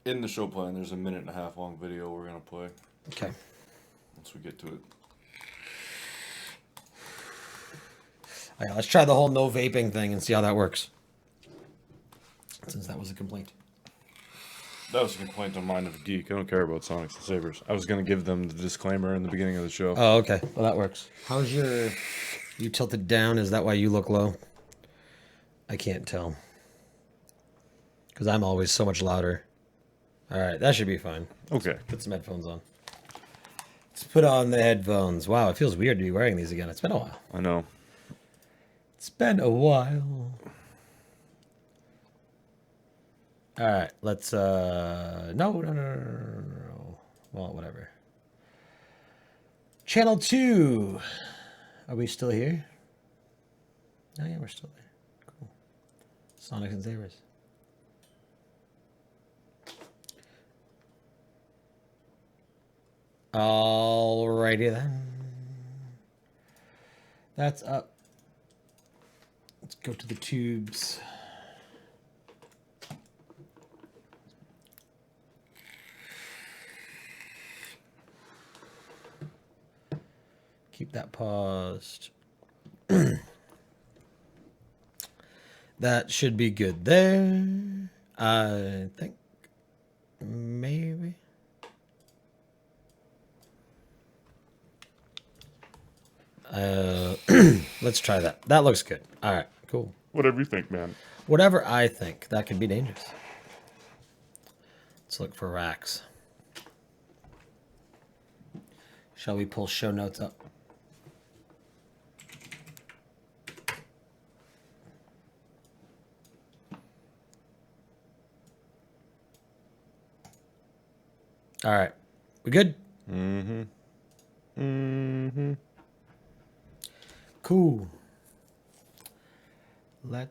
In the show plan, there's a 1.5 minute long video we're going to play. Okay. Once we get to it. All right, let's try the whole no vaping thing and see how that works. Since that was a complaint. That was a complaint on Mind of a Geek. I don't care about Sonics and Sabers. I was going to give them the disclaimer in the beginning of the show. Oh, okay. Well, that works. How's your... You tilted down? Is that why you look low? I can't tell. Because I'm always so much louder. All right, that should be fine. Okay. Put some headphones on. Let's put on the headphones. Wow, it feels weird to be wearing these again. It's been a while. I know. It's been a while. All right, let's, no. Well, whatever. Channel 2. Are we still here? Oh, yeah, we're still there. Cool. Sonics and Sabers. Alrighty then. That's up. Let's go to the tubes. Keep that paused. That should be good there. I think. Maybe. Let's try that. That looks good. All right, cool. Whatever you think, man. Whatever I think. That could be dangerous. Let's look for racks. Shall we pull show notes up? All right. We good? Mm-hmm. Mm-hmm. Cool. Let's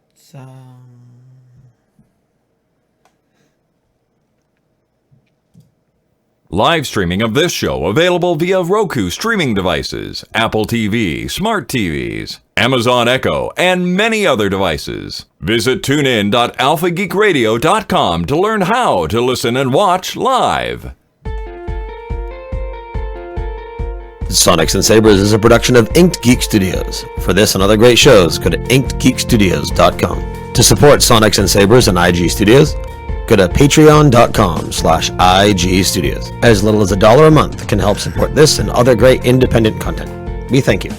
Live streaming of this show available via Roku streaming devices, Apple TV, smart TVs, Amazon Echo, and many other devices. Visit tunein.alphageekradio.com to learn how to listen and watch live. Sonics and Sabers is a production of Inked Geek Studios. For this and other great shows, go to inkedgeekstudios.com. To support Sonics and Sabers and IG Studios, go to patreon.com/IG Studios. As little as $1 a month can help support this and other great independent content. We thank you.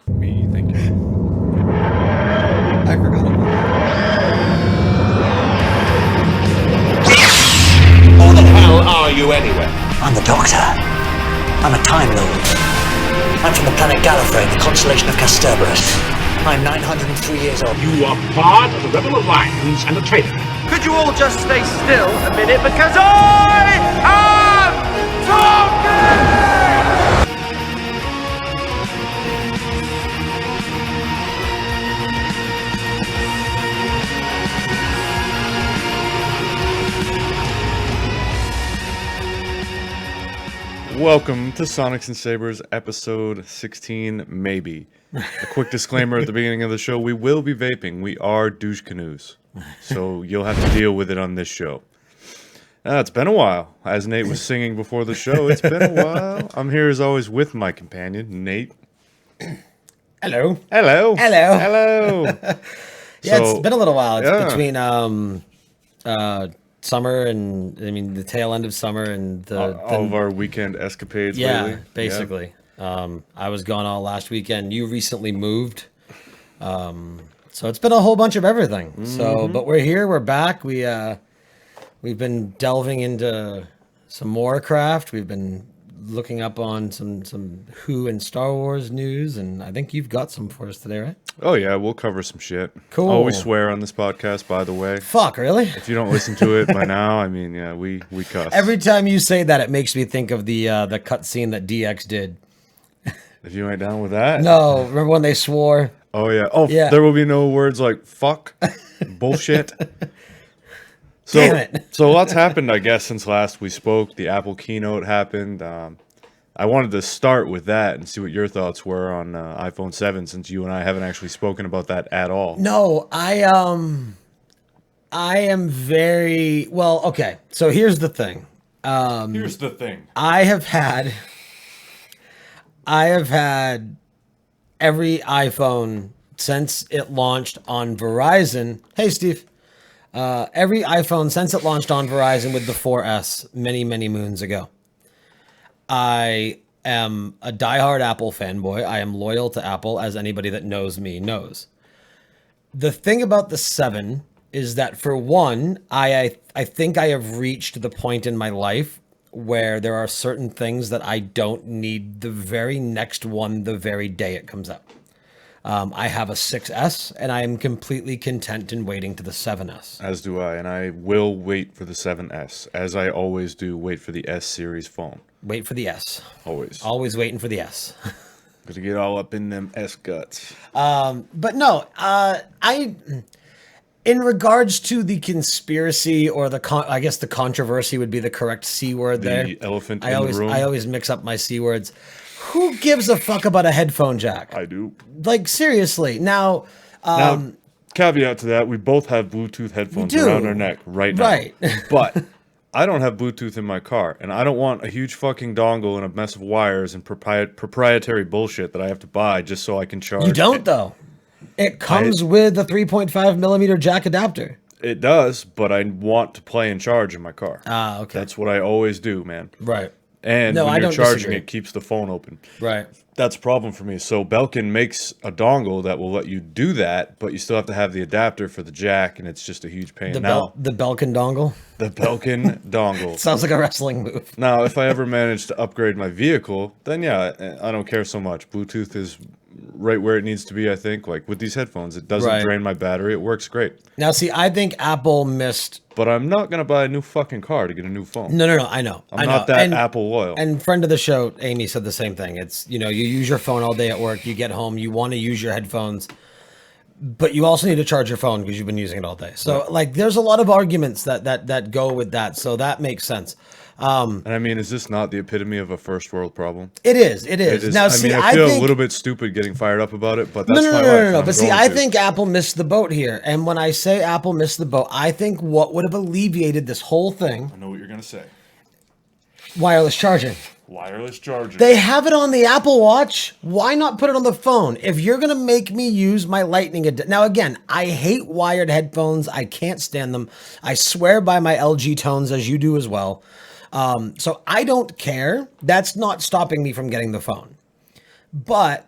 Me, thank you. I forgot about Who the hell are you anyway? I'm the Doctor. I'm a Time Lord. I'm from the planet Gallifrey, the constellation of Sabers. I'm 903 years old. You are part of the Rebel Alliance and a traitor. Could you all just stay still a minute because I am talking! Welcome to Sonics and Sabers, episode 16, maybe. A quick disclaimer at the beginning of the show, we will be vaping. We are douche canoes, so you'll have to deal with it on this show. It's been a while. As Nate was singing before the show, it's been a while. I'm here as always with my companion, Nate. Hello. Hello. Hello. Hello. Yeah, So, it's been a little while. It's yeah. between summer and the tail end of summer and all of our weekend escapades lately. Basically. I was gone all last weekend. You recently moved. So it's been a whole bunch of everything. So, but we're here, we're back. We've been delving into some more craft. We've been looking up on some Who and Star Wars news, and I think you've got some for us today, right? Oh, yeah, we'll cover some shit. Cool. Always swear on this podcast, by the way. Fuck, really? If you don't listen to it by now, I mean, yeah, we cuss. Every time you say that, it makes me think of the cutscene that DX did. If you ain't down with that. No, remember when they swore? Oh, yeah. Oh, Yeah. there will be no words like fuck, bullshit. Damn it. So lots happened, I guess, since last we spoke. The Apple keynote happened. I wanted to start with that and see what your thoughts were on iPhone 7, since you and I haven't actually spoken about that at all. No, I I am very well. Okay, so here's the thing. Here's the thing. I have had every iPhone since it launched on Verizon. Hey, Steve. Every iPhone since it launched on Verizon with the 4S many moons ago. I am a diehard Apple fanboy. I am loyal to Apple, as anybody that knows me knows. The thing about the 7 is that, for one, I think I have reached the point in my life where there are certain things that I don't need the very next one the very day it comes out. I have a 6S, and I am completely content in waiting to the 7S. As do I, and I will wait for the 7S, as I always do. Wait for the S series phone. Wait for the S. Always. Always waiting for the S. Gonna get all up in them S guts. But no, in regards to the conspiracy, or I guess the controversy would be the correct C word there. The elephant in the room. I always mix up my C words. Who gives a fuck about a headphone jack? I do. Like, seriously. Now, Now, caveat to that, we both have Bluetooth headphones do. around our neck right now. Right. But I don't have Bluetooth in my car, and I don't want a huge fucking dongle and a mess of wires and proprietary bullshit that I have to buy just so I can charge. You don't, though. It comes with a 3.5 millimeter jack adapter. It does, but I want to play and charge in my car. Ah, okay. That's what I always do, man. Right. And No, when I you're don't charging, disagree. it keeps the phone open. Right. That's a problem for me. So Belkin makes a dongle that will let you do that, but you still have to have the adapter for the jack, and it's just a huge pain. The The Belkin dongle. Belkin dongle. Sounds like a wrestling move. Now, if I ever manage to upgrade my vehicle, then yeah, I don't care so much. Bluetooth is right where it needs to be, I think. Like with these headphones, it doesn't Right. drain my battery. It works great. Now, see, I think Apple missed. But I'm not going to buy a new fucking car to get a new phone. No, I know. I'm not that Apple loyal. And friend of the show, Amy, said the same thing. It's, you use your phone all day at work. You get home, you want to use your headphones, but you also need to charge your phone because you've been using it all day. So, like, there's a lot of arguments that go with that. So that makes sense. And I mean, is this not the epitome of a first world problem? It is. Now, see, I feel think, a little bit stupid getting fired up about it, but that's no, my life. no. I'm But see, going I to. think Apple missed the boat here. And when I say Apple missed the boat, I think what would have alleviated this whole thing, I know what you're going to say. wireless charging. Wireless charging. They have it on the Apple Watch. Why not put it on the phone? If you're going to make me use my Lightning... Now, again, I hate wired headphones. I can't stand them. I swear by my LG tones, as you do as well. So I don't care. That's not stopping me from getting the phone. But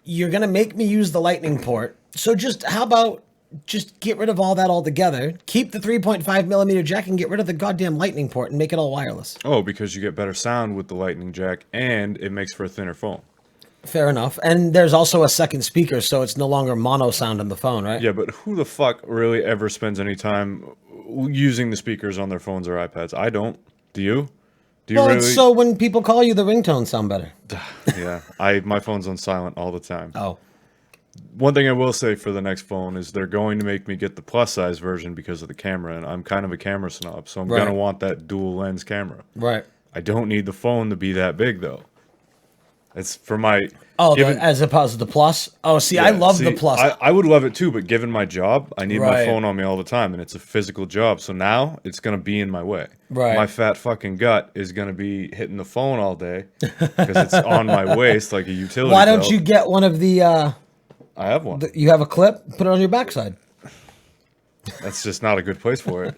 you're going to make me use the Lightning port. So how about just get rid of all that altogether? Keep the 3.5 millimeter jack and get rid of the goddamn Lightning port and make it all wireless. Oh, because you get better sound with the Lightning jack, and it makes for a thinner phone. Fair enough. And there's also a second speaker, so it's no longer mono sound in the phone, right? Yeah, but who the fuck really ever spends any time using the speakers on their phones or iPads? I don't. Do you? Do you Well, really? it's so when people call you, the ringtones sound better. Yeah, my phone's on silent all the time. Oh. One thing I will say for the next phone is they're going to make me get the plus size version because of the camera, and I'm kind of a camera snob, so I'm Right. gonna want that dual lens camera. Right. I don't need the phone to be that big though. It's for my As opposed to the Plus? Oh, see, I love the Plus. I would love it too, but given my job, I need my Right. phone on me all the time, and it's a physical job. So now it's gonna be in my way. Right. My fat fucking gut is gonna be hitting the phone all day because it's on my waist like a utility. Why don't belt. you get one of the, I have one. you have a clip, put it on your backside. That's just not a good place for it.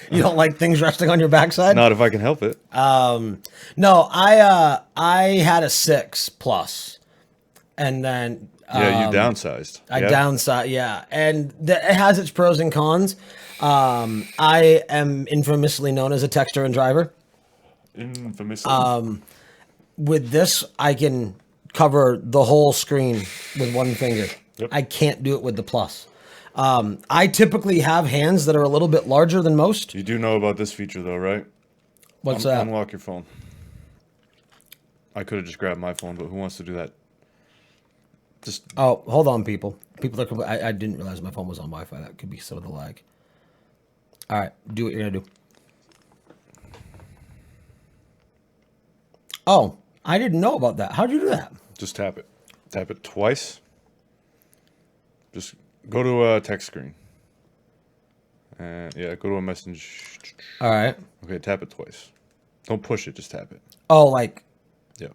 You don't like things resting on your backside? Not if I can help it. No, I had a 6 Plus. And then Yeah, you downsized. I Yeah? downside, yeah, and it has its pros and cons. I am infamously known as a texter and driver. Infamously. With this, I can cover the whole screen with one finger. Yep. I can't do it with the Plus. I typically have hands that are a little bit larger than most. You do know about this feature though, right? What's that? Unlock your phone. I could have just grabbed my phone, but who wants to do that? Just Oh, hold on, people. I didn't realize my phone was on Wi-Fi. That could be some of the lag. All right, do what you're gonna do. Oh, I didn't know about that. How'd you do that? Just tap it. Tap it twice. Just go to a text screen. And yeah, go to a message. All right. Okay, tap it twice. Don't push it, just tap it. Oh, like Yep.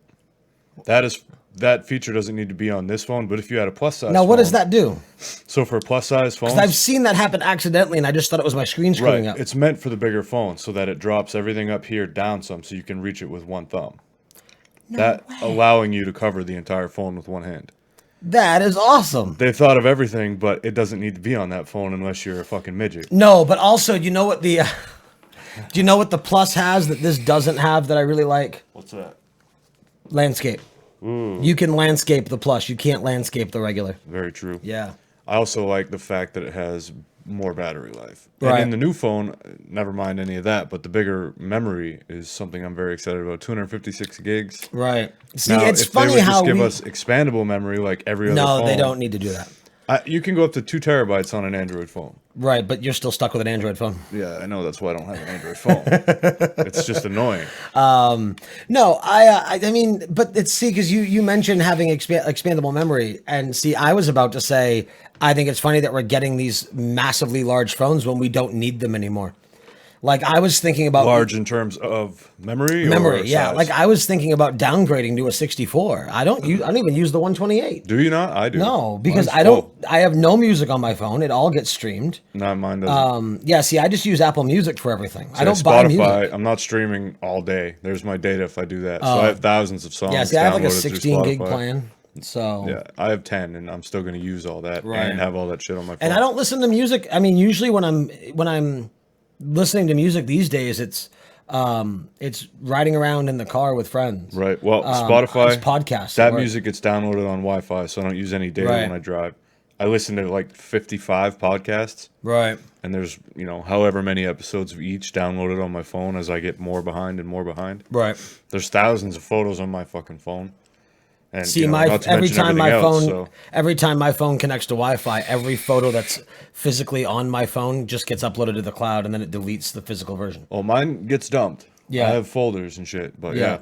That feature doesn't need to be on this phone, but if you had a plus size now, what does phone- that do? So for a plus size phone, Because I've seen that happen accidentally, and I just thought it was my screen screwing up. it's meant for the bigger phone so that it drops everything up here down some so you can reach it with one thumb. Allowing you to cover the entire phone with one hand. That is awesome. They've thought of everything, but it doesn't need to be on that phone unless you're a fucking midget. No, but also, you know what the do you know what the Plus has that this doesn't have that I really like? What's that? Landscape. You can landscape the Plus. You can't landscape the regular. Very true. Yeah. I also like the fact that it has more battery life. Right. And in the new phone, never mind any of that, but the bigger memory is something I'm very excited about. 256 gigs. Right. See, Now, it's if funny they would how just give we... us expandable memory like every other No, phone. they don't need to do that. You can go up to 2 terabytes on an Android phone. Right, but you're still stuck with an Android phone. Yeah, I know. That's why I don't have an Android phone. It's just annoying. No, I mean, but it's see because you mentioned having expandable memory, and see, I was about to say I think it's funny that we're getting these massively large phones when we don't need them anymore. Like I was thinking about Large in terms of memory. memory, or yeah. size? Like I was thinking about downgrading to a 64. I don't even use the 128. Do you not? I do. No, because Mine's I don't. full. I have no music on my phone. It all gets streamed. Not mine doesn't. Yeah, see, I just use Apple Music for everything. I Yeah, don't buy Spotify, music. I'm not streaming all day. There's my data if I do that. So Oh. I have thousands of songs. Yeah, see, I have like a downloaded through 16 gig Spotify. plan. So Yeah, I have 10, and I'm still going to use all that Right. and have all that shit on my phone. and I don't listen to music. I mean, usually when I'm listening to music these days, it's riding around in the car with friends. Right. Well, Spotify, it's podcasts that at work. music gets downloaded on Wi-Fi, so I don't use any data Right. when I drive. I listen to like 55 podcasts, Right. and there's however many episodes of each downloaded on my phone as I get more behind and more behind. Right. There's thousands of photos on my fucking phone. And See, not to every mention time my everything phone else, so- every time my phone connects to Wi-Fi, every photo that's physically on my phone just gets uploaded to the cloud, and then it deletes the physical version. Well, mine gets dumped. Yeah. I have folders and shit, but Yeah.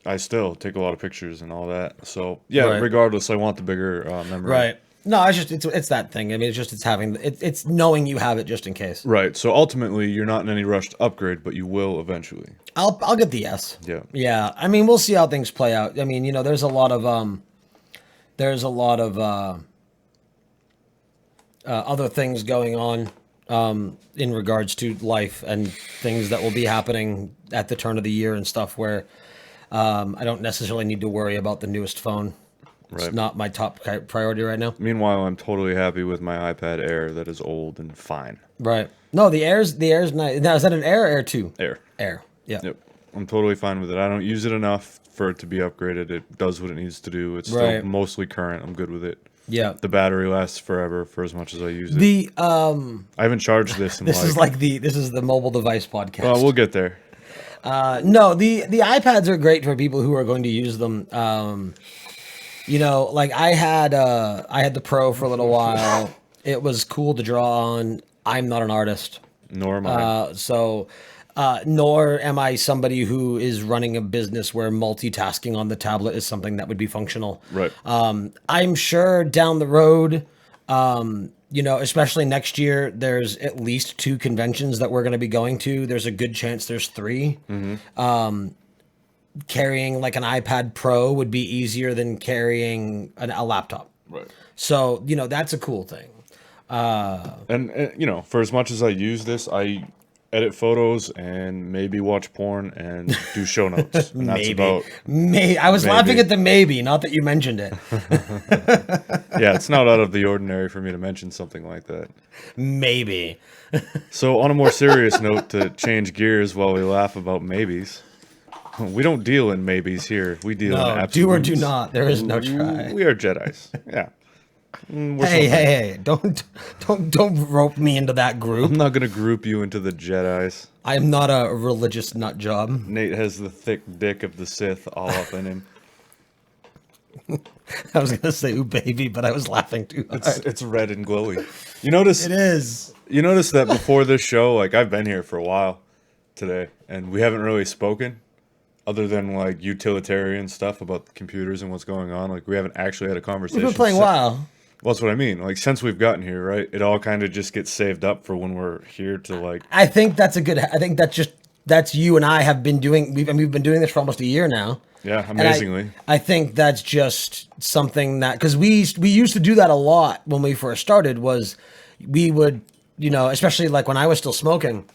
I still take a lot of pictures and all that. So yeah, Right. regardless, I want the bigger memory. Right. No, it's that thing. I mean, it's knowing you have it just in case. Right. So ultimately, you're not in any rush to upgrade, but you will eventually. I'll get the S. Yeah. Yeah. I mean, we'll see how things play out. I mean, there's a lot of other things going on in regards to life and things that will be happening at the turn of the year and stuff where I don't necessarily need to worry about the newest phone. It's Right. not my top priority right now. Meanwhile, I'm totally happy with my iPad Air that is old and fine. Right. No, the Air's nice. Now, is that an Air or Air 2? Air. Air. Yeah. Yep. I'm totally fine with it. I don't use it enough for it to be upgraded. It does what it needs to do. It's Right. still mostly current. I'm good with it. Yeah. The battery lasts forever for as much as I use it. The I haven't charged this in this is the mobile device podcast. Well, we'll get there. No, the iPads are great for people who are going to use them. Like I had the Pro for a little while. It was cool to draw on. I'm not an artist, Nor am I. nor am I somebody who is running a business where multitasking on the tablet is something that would be functional. Right. I'm sure down the road, especially next year, there's at least 2 conventions that we're going to be going to. There's a good chance there's 3. Carrying like an iPad Pro would be easier than carrying a laptop. Right. So, that's a cool thing. And for as much as I use this, I edit photos and maybe watch porn and do show notes. And that's about. I was laughing at the maybe, not that you mentioned it. Yeah, it's not out of the ordinary for me to mention something like that. Maybe. So, on a more serious note, to change gears while we laugh about maybes, we don't deal in maybes here. We deal in No, absolutes. do or do not. There is no try. We are Jedis. Yeah. We're Hey! Don't rope me into that group. I'm not going to group you into the Jedis. I am not a religious nut job. Nate has the thick dick of the Sith all up in him. I was gonna say ooh baby, but I was laughing too hard. It's red and glowy. You notice It is. You notice that before this show, like I've been here for a while today, and we haven't really spoken, other than like utilitarian stuff about computers and what's going on. Like we haven't actually had a conversation. We've been playing WoW. Well, that's what I mean. Like, since we've gotten here, right, it all kind of just gets saved up for when we're here to, like... I think that's that's you and I have been doing, we've been doing this for almost a year now. Yeah, And amazingly. I think that's just something that, because we used to do that a lot when we first started, was we would, especially like when I was still smoking,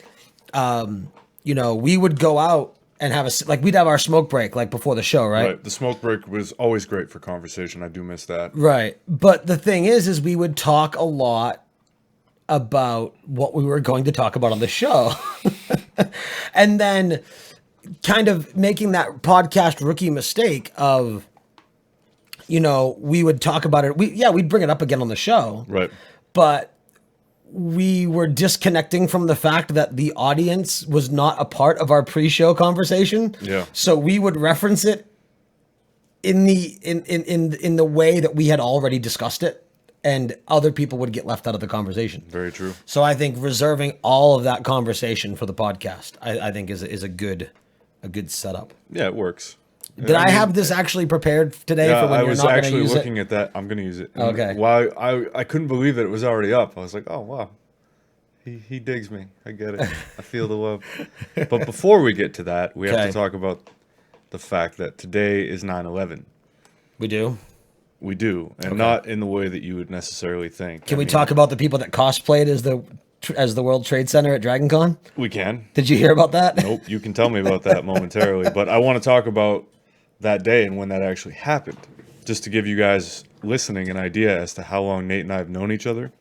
we would go out and we'd have our smoke break like before the show, right? Right. The smoke break was always great for conversation. I do miss that. Right. But the thing is we would talk a lot about what we were going to talk about on the show. And then kind of making that podcast rookie mistake of, we would talk about it. We'd bring it up again on the show. Right. But we were disconnecting from the fact that the audience was not a part of our pre-show conversation. Yeah. So we would reference it in the way that we had already discussed it, and other people would get left out of the conversation. Very true. So I think reserving all of that conversation for the podcast, I think is a good setup. Yeah, it works. Did I have this actually prepared today for when I you're was not going to actually use it? looking at that. I'm going to use it. And Okay. While I couldn't believe that it was already up. I was like, oh, wow. He digs me. I get it. I feel the love. But before we get to that, we have Okay. to talk about the fact that today is 9/11. We do. We do, and not in the way that you would necessarily think. Can we talk about the people that cosplayed as the World Trade Center at Dragon Con? We can. Did you hear about that? Nope. You can tell me about that momentarily. But I want to talk about that day and when that actually happened, just to give you guys listening an idea as to how long Nate and I have known each other.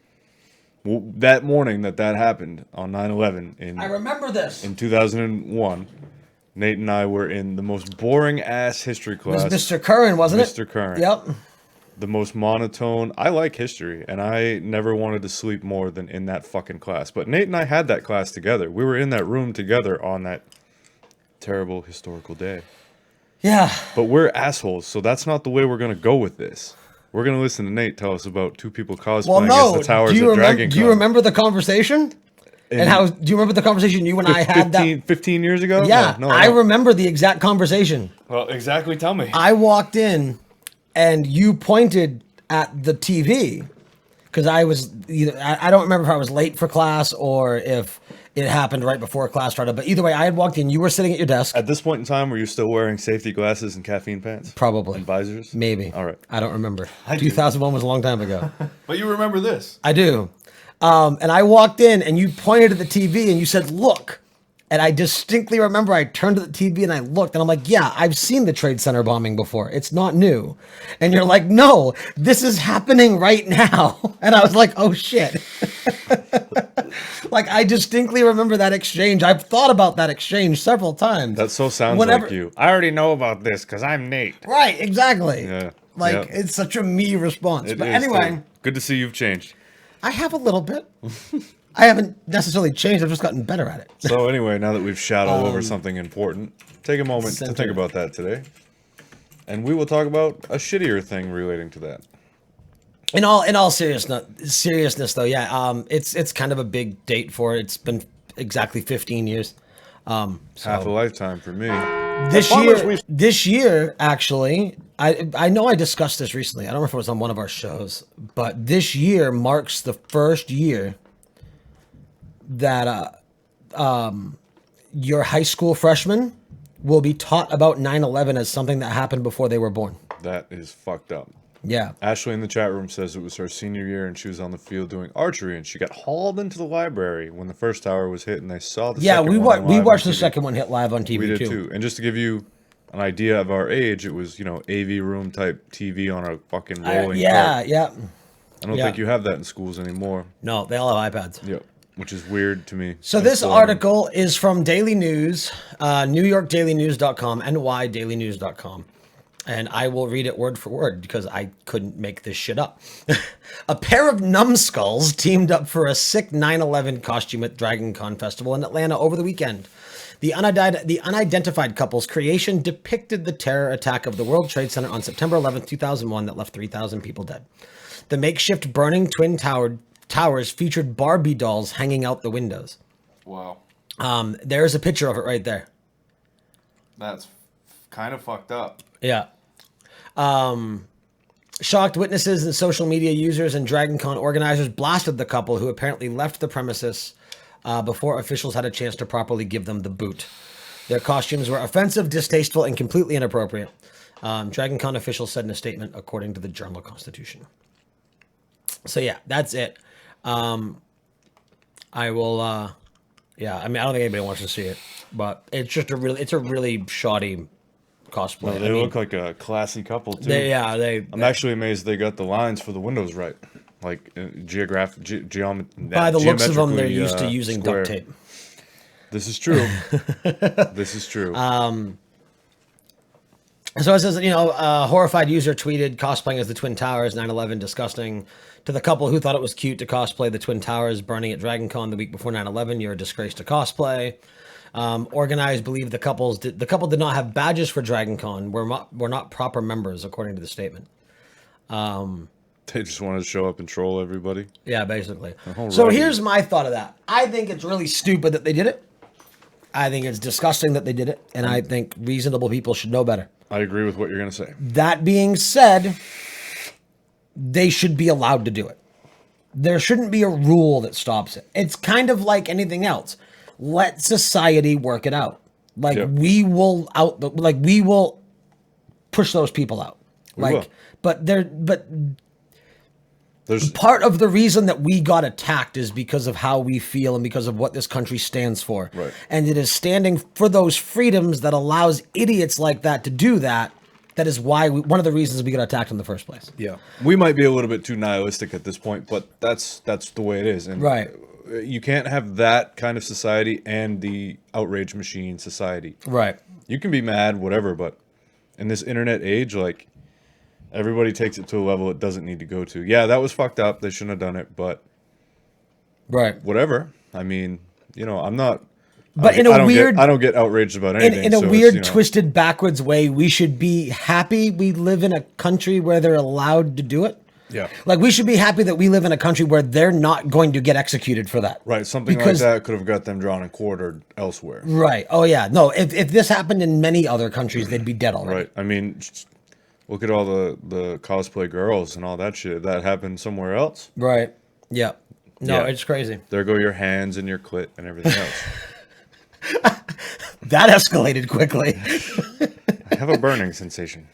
Well, that morning that happened on 9/11 I remember this. in 2001, Nate and I were in the most boring ass history It was class. Mr. Curran, wasn't it? Mr. Curran. Yep. The most monotone. I like history, and I never wanted to sleep more than in that fucking class. But Nate and I had that class together. We were in that room together on that terrible historical day. Yeah. But we're assholes, so that's not the way we're going to go with this. We're going to listen to Nate tell us about two people cosplaying Well, no. as the towers Do you at remember? Dragon Do you Con. remember the conversation? And how? Do you remember the conversation you and I had 15 years ago? Yeah, No, I don't. remember the exact conversation. Well, exactly. Tell me. I walked in, and you pointed at the TV because I was. I don't remember if I was late for class or if it happened right before class started. But either way, I had walked in. You were sitting at your desk. At this point in time, were you still wearing safety glasses and caffeine pants? Probably. And visors? Maybe. All right. I don't remember. I do. 2001 was a long time ago. But you remember this. I do. And I walked in and you pointed at the TV and you said, look. And I distinctly remember I turned to the TV and I looked and I'm like, yeah, I've seen the Trade Center bombing before. It's not new. And you're like, no, this is happening right now. And I was like, oh shit. Like, I distinctly remember that exchange. I've thought about that exchange several times. That so sounds Whenever- like you. I already know about this because I'm Nate. Right, exactly. Yeah. Like, Yep. it's such a me response. It But is, anyway, too. Good to see you've changed. I have a little bit. I haven't necessarily changed. I've just gotten better at it. So anyway, now that we've shot all over something important, take a moment to center. think about that today. And we will talk about a shittier thing relating to that. In all seriousness though, yeah, it's kind of a big date for it. It's been exactly 15 years. So Half a lifetime for me. this year actually, I know I discussed this recently. I don't know if it was on one of our shows, but this year marks the first year that your high school freshmen will be taught about 9/11 as something that happened before they were born. That is fucked up. Yeah. Ashley in the chat room says it was her senior year and she was on the field doing archery and she got hauled into the library when the first tower was hit and they saw the Yeah, second we one we live watched on the TV. second one hit live on TV We did too. too. And just to give you an idea of our age, it was, AV room type TV on a fucking rolling Yeah, cart. yeah. I don't yeah. think you have that in schools anymore. No, they all have iPads. Yep. Which is weird to me. So I this still haven't- article is from Daily News, NewYorkDailyNews.com, NYDailyNews.com. And I will read it word for word because I couldn't make this shit up. A pair of numbskulls teamed up for a sick 9/11 costume at Dragon Con Festival in Atlanta over the weekend. The unidentified couple's creation depicted the terror attack of the World Trade Center on September 11th, 2001 that left 3,000 people dead. The makeshift burning twin towers featured Barbie dolls hanging out the windows. Wow. There's a picture of it right there. That's kind of fucked up. Yeah. Shocked witnesses and social media users and DragonCon organizers blasted the couple, who apparently left the premises before officials had a chance to properly give them the boot. Their costumes were offensive, distasteful, and completely inappropriate. DragonCon officials said in a statement, according to the Journal-Constitution. So yeah, that's it. I will. Yeah, I mean, I don't think anybody wants to see it, but it's just it's a really shoddy cosplay. No, they look like a classy couple too. I'm actually amazed they got the lines for the windows right, like geometry. By the looks of them, they're used to using square. duct tape. This is true. This is true. So it says, a horrified user tweeted, cosplaying as the Twin Towers, 9/11, disgusting. To the couple who thought it was cute to cosplay the Twin Towers burning at DragonCon the week before 9/11, you're a disgrace to cosplay. Organized believe the couple did not have badges for DragonCon. We're not proper members, according to the statement. They just wanted to show up and troll everybody. Yeah, basically. Alrighty. So here's my thought of that. I think it's really stupid that they did it. I think it's disgusting that they did it, and I think reasonable people should know better. I agree with what you're going to say. That being said, they should be allowed to do it. There shouldn't be a rule that stops it. It's kind of like anything else. Let society work it out. Like Yep. we will push those people out. will. But There's part of the reason that we got attacked is because of how we feel and because of what this country stands for. Right. And it is standing for those freedoms that allows idiots like that to do that. That is why one of the reasons we got attacked in the first place. Yeah, we might be a little bit too nihilistic at this point, but that's the way it is. And Right. you can't have that kind of society and the outrage machine society. Right. You can be mad, whatever, but in this internet age, like, everybody takes it to a level it doesn't need to go to. Yeah, that was fucked up. They shouldn't have done it, but Right. whatever. I mean, I'm not. But I don't get outraged about anything. In a so weird, it's, twisted, backwards way, we should be happy we live in a country where they're allowed to do it. Yeah. Like, we should be happy that we live in a country where they're not going to get executed for that. Right, something Because- like that could have got them drawn and quartered elsewhere. Right. Oh, yeah. No, if this happened in many other countries, they'd be dead already. Right. I mean, just look at all the cosplay girls and all that shit. That happened somewhere else. Right. Yeah. No, Yeah. it's crazy. There go your hands and your clit and everything else. That escalated quickly. I have a burning sensation.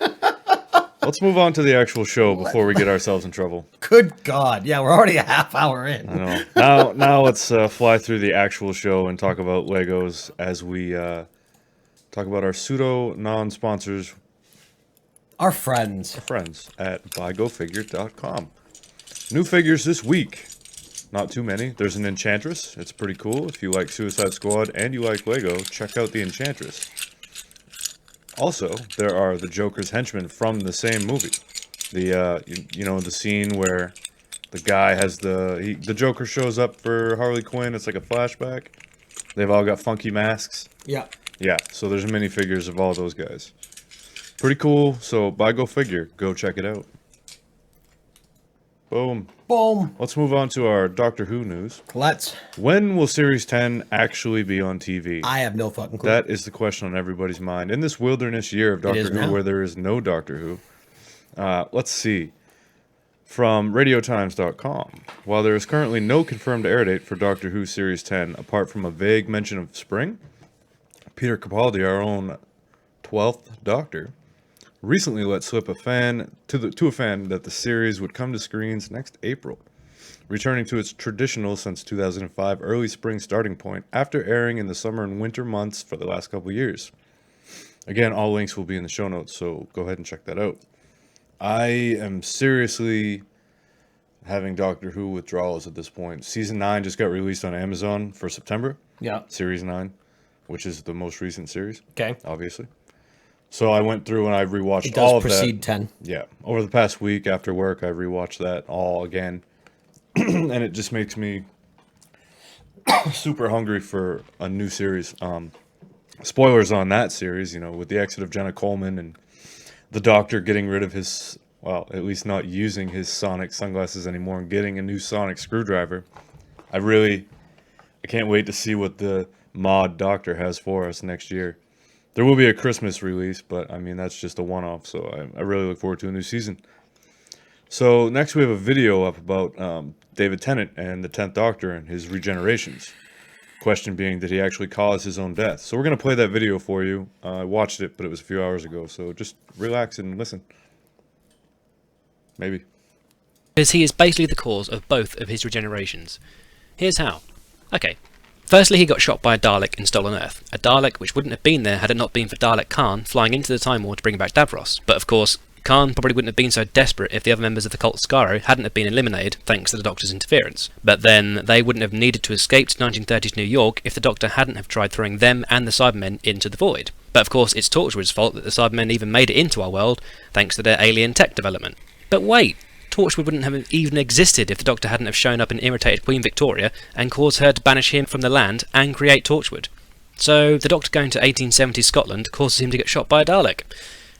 Let's move on to the actual show before we get ourselves in trouble. Good God. Yeah, we're already a half hour in. I know. Now let's fly through the actual show and talk about Legos as we talk about our pseudo non-sponsors, Our friends. friends at buygofigure.com. New figures this week. Not too many. There's an Enchantress. It's pretty cool. If you like Suicide Squad and you like Lego, check out the Enchantress. Also, there are the Joker's henchmen from the same movie. The the scene where the guy has the Joker shows up for Harley Quinn. It's like a flashback. They've all got funky masks. Yeah. Yeah, so there's minifigures of all those guys. Pretty cool. So buy Go Figure. Go check it out. Boom. Boom. Let's move on to our Doctor Who news. Let's. When will Series 10 actually be on TV? I have no fucking clue. That is the question on everybody's mind. In this wilderness year of Doctor is Who, now. where there is no Doctor Who, let's see. From RadioTimes.com. While there is currently no confirmed air date for Doctor Who Series 10, apart from a vague mention of spring, Peter Capaldi, our own 12th Doctor, recently let slip a fan that the series would come to screens next April, returning to its traditional since 2005 early spring starting point after airing in the summer and winter months for the last couple years. Again, all links will be in the show notes, so go ahead and check that out. I am seriously having Doctor Who withdrawals at this point. Season 9 just got released on Amazon for September. Yeah. Series 9, which is the most recent series. Okay. Obviously. So I went through and I rewatched It all does of precede that. 10. Yeah. Over the past week after work, I rewatched that all again. And it just makes me super hungry for a new series. Spoilers on that series, with the exit of Jenna Coleman and the Doctor getting rid of his, well, at least not using his sonic sunglasses anymore and getting a new sonic screwdriver. I can't wait to see what the mod Doctor has for us next year. There will be a Christmas release, but I mean, that's just a one-off, so I really look forward to a new season. So next we have a video up about David Tennant and the 10th Doctor and his regenerations. Question being, did he actually cause his own death? So we're going to play that video for you. I watched it, but it was a few hours ago, so just relax and listen. Maybe. Because he is basically the cause of both of his regenerations. Here's how. Okay. Firstly, he got shot by a Dalek in Stolen Earth. A Dalek which wouldn't have been there had it not been for Dalek Khan flying into the Time War to bring back Davros. But of course, Khan probably wouldn't have been so desperate if the other members of the cult Skaro hadn't have been eliminated thanks to the Doctor's interference. But then, they wouldn't have needed to escape to 1930s New York if the Doctor hadn't have tried throwing them and the Cybermen into the void. But of course, it's Torchwood's fault that the Cybermen even made it into our world thanks to their alien tech development. But wait! Torchwood wouldn't have even existed if the Doctor hadn't have shown up and irritated Queen Victoria and caused her to banish him from the land and create Torchwood. So, the Doctor going to 1870s Scotland causes him to get shot by a Dalek.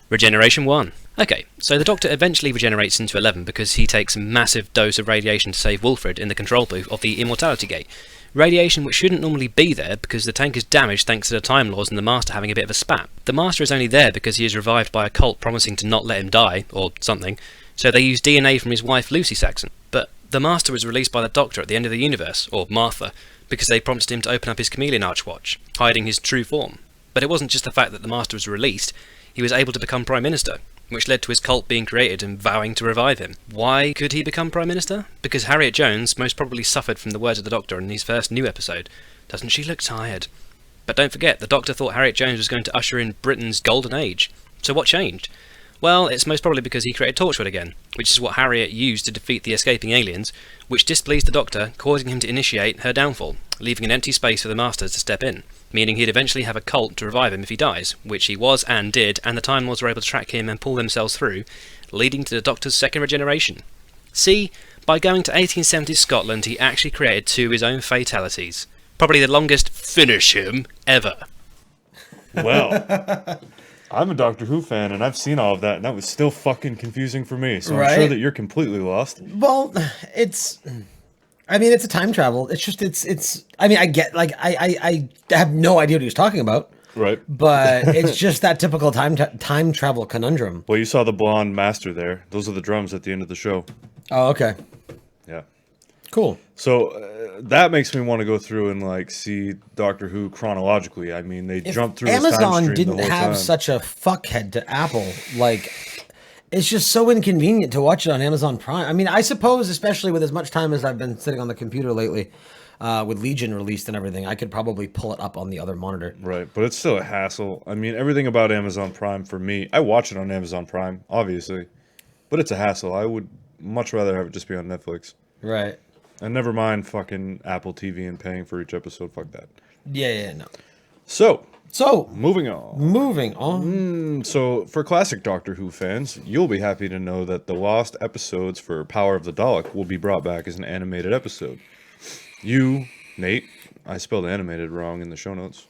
Regeneration 1. Okay, so the Doctor eventually regenerates into 11 because he takes a massive dose of radiation to save Wilfred in the control booth of the Immortality Gate. Radiation which shouldn't normally be there because the tank is damaged thanks to the Time Lords and the Master having a bit of a spat. The Master is only there because he is revived by a cult promising to not let him die, or something, so they use DNA from his wife Lucy Saxon. But the Master was released by the Doctor at the end of the universe, or Martha, because they prompted him to open up his chameleon archwatch, hiding his true form. But it wasn't just the fact that the Master was released, he was able to become Prime Minister, which led to his cult being created and vowing to revive him. Why could he become Prime Minister? Because Harriet Jones most probably suffered from the words of the Doctor in his first new episode. Doesn't she look tired? But don't forget, the Doctor thought Harriet Jones was going to usher in Britain's golden age. So what changed? Well, it's most probably because he created Torchwood again, which is what Harriet used to defeat the escaping aliens, which displeased the Doctor, causing him to initiate her downfall, leaving an empty space for the Masters to step in, meaning he'd eventually have a cult to revive him if he dies, which he was and did, and the Time Lords were able to track him and pull themselves through, leading to the Doctor's second regeneration. See, by going to 1870s Scotland, he actually created 2 of his own fatalities. Probably the longest finish him ever. Well, I'm a Doctor Who fan, and I've seen all of that, and that was still fucking confusing for me. So I'm Right? sure that you're completely lost. Well, it's a time travel. It's just, I mean, I get, like, I have no idea what he was talking about, Right. but it's just that typical time travel conundrum. Well, you saw the blonde master there. Those are the drums at the end of the show. Oh, okay. Yeah. Cool. So that makes me want to go through and like see Doctor Who chronologically. I mean, they jumped through his time Amazon stream didn't the whole have time. such a fuckhead to Apple, like, it's just so inconvenient to watch it on Amazon Prime. I mean, I suppose, especially with as much time as I've been sitting on the computer lately, with Legion released and everything, I could probably pull it up on the other monitor. Right, but it's still a hassle. I mean, everything about Amazon Prime for me, I watch it on Amazon Prime, obviously, but it's a hassle. I would much rather have it just be on Netflix. Right. And never mind fucking Apple TV and paying for each episode. Fuck that. Yeah, no. So, So, moving on. moving on. So, for classic Doctor Who fans, you'll be happy to know that the lost episodes for Power of the Dalek will be brought back as an animated episode. You, Nate, I spelled animated wrong in the show notes.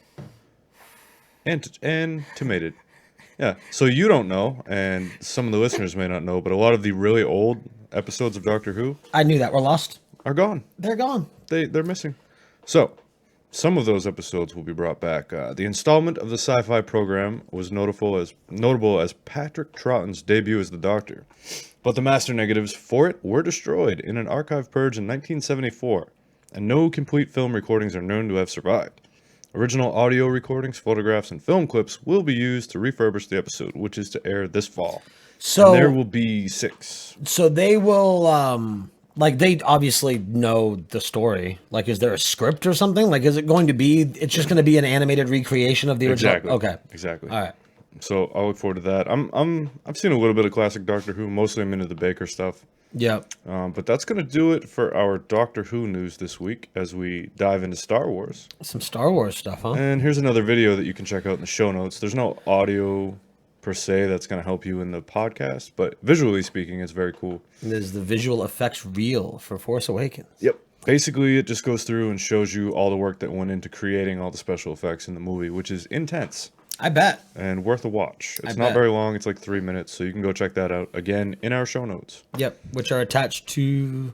Animated. Yeah, so you don't know, and some of the listeners may not know, but a lot of the really old episodes of Doctor Who I knew that. We're lost. are gone. They're gone. They're missing. So, some of those episodes will be brought back. The installment of the sci-fi program was notable as Patrick Troughton's debut as the Doctor, but the master negatives for it were destroyed in an archive purge in 1974, and no complete film recordings are known to have survived. Original audio recordings, photographs, and film clips will be used to refurbish the episode, which is to air this fall. So And there will be 6. So they will, like, they obviously know the story. Like, is there a script or something? Like, is it going to be, it's just going to be an animated recreation of the original? Exactly. Okay. Exactly. All right. So I'll look forward to that. I've seen a little bit of classic Doctor Who. Mostly I'm into the Baker stuff. Yeah. But that's going to do it for our Doctor Who news this week as we dive into Star Wars. Some Star Wars stuff, huh? And here's another video that you can check out in the show notes. There's no audio per se that's going to help you in the podcast, but visually speaking, it's very cool. There's the visual effects reel for Force Awakens. Yep. Basically, it just goes through and shows you all the work that went into creating all the special effects in the movie, which is intense I bet. and worth a watch. It's I not bet. very long. It's like 3 minutes, so you can go check that out again in our show notes. Yep. Which are attached to,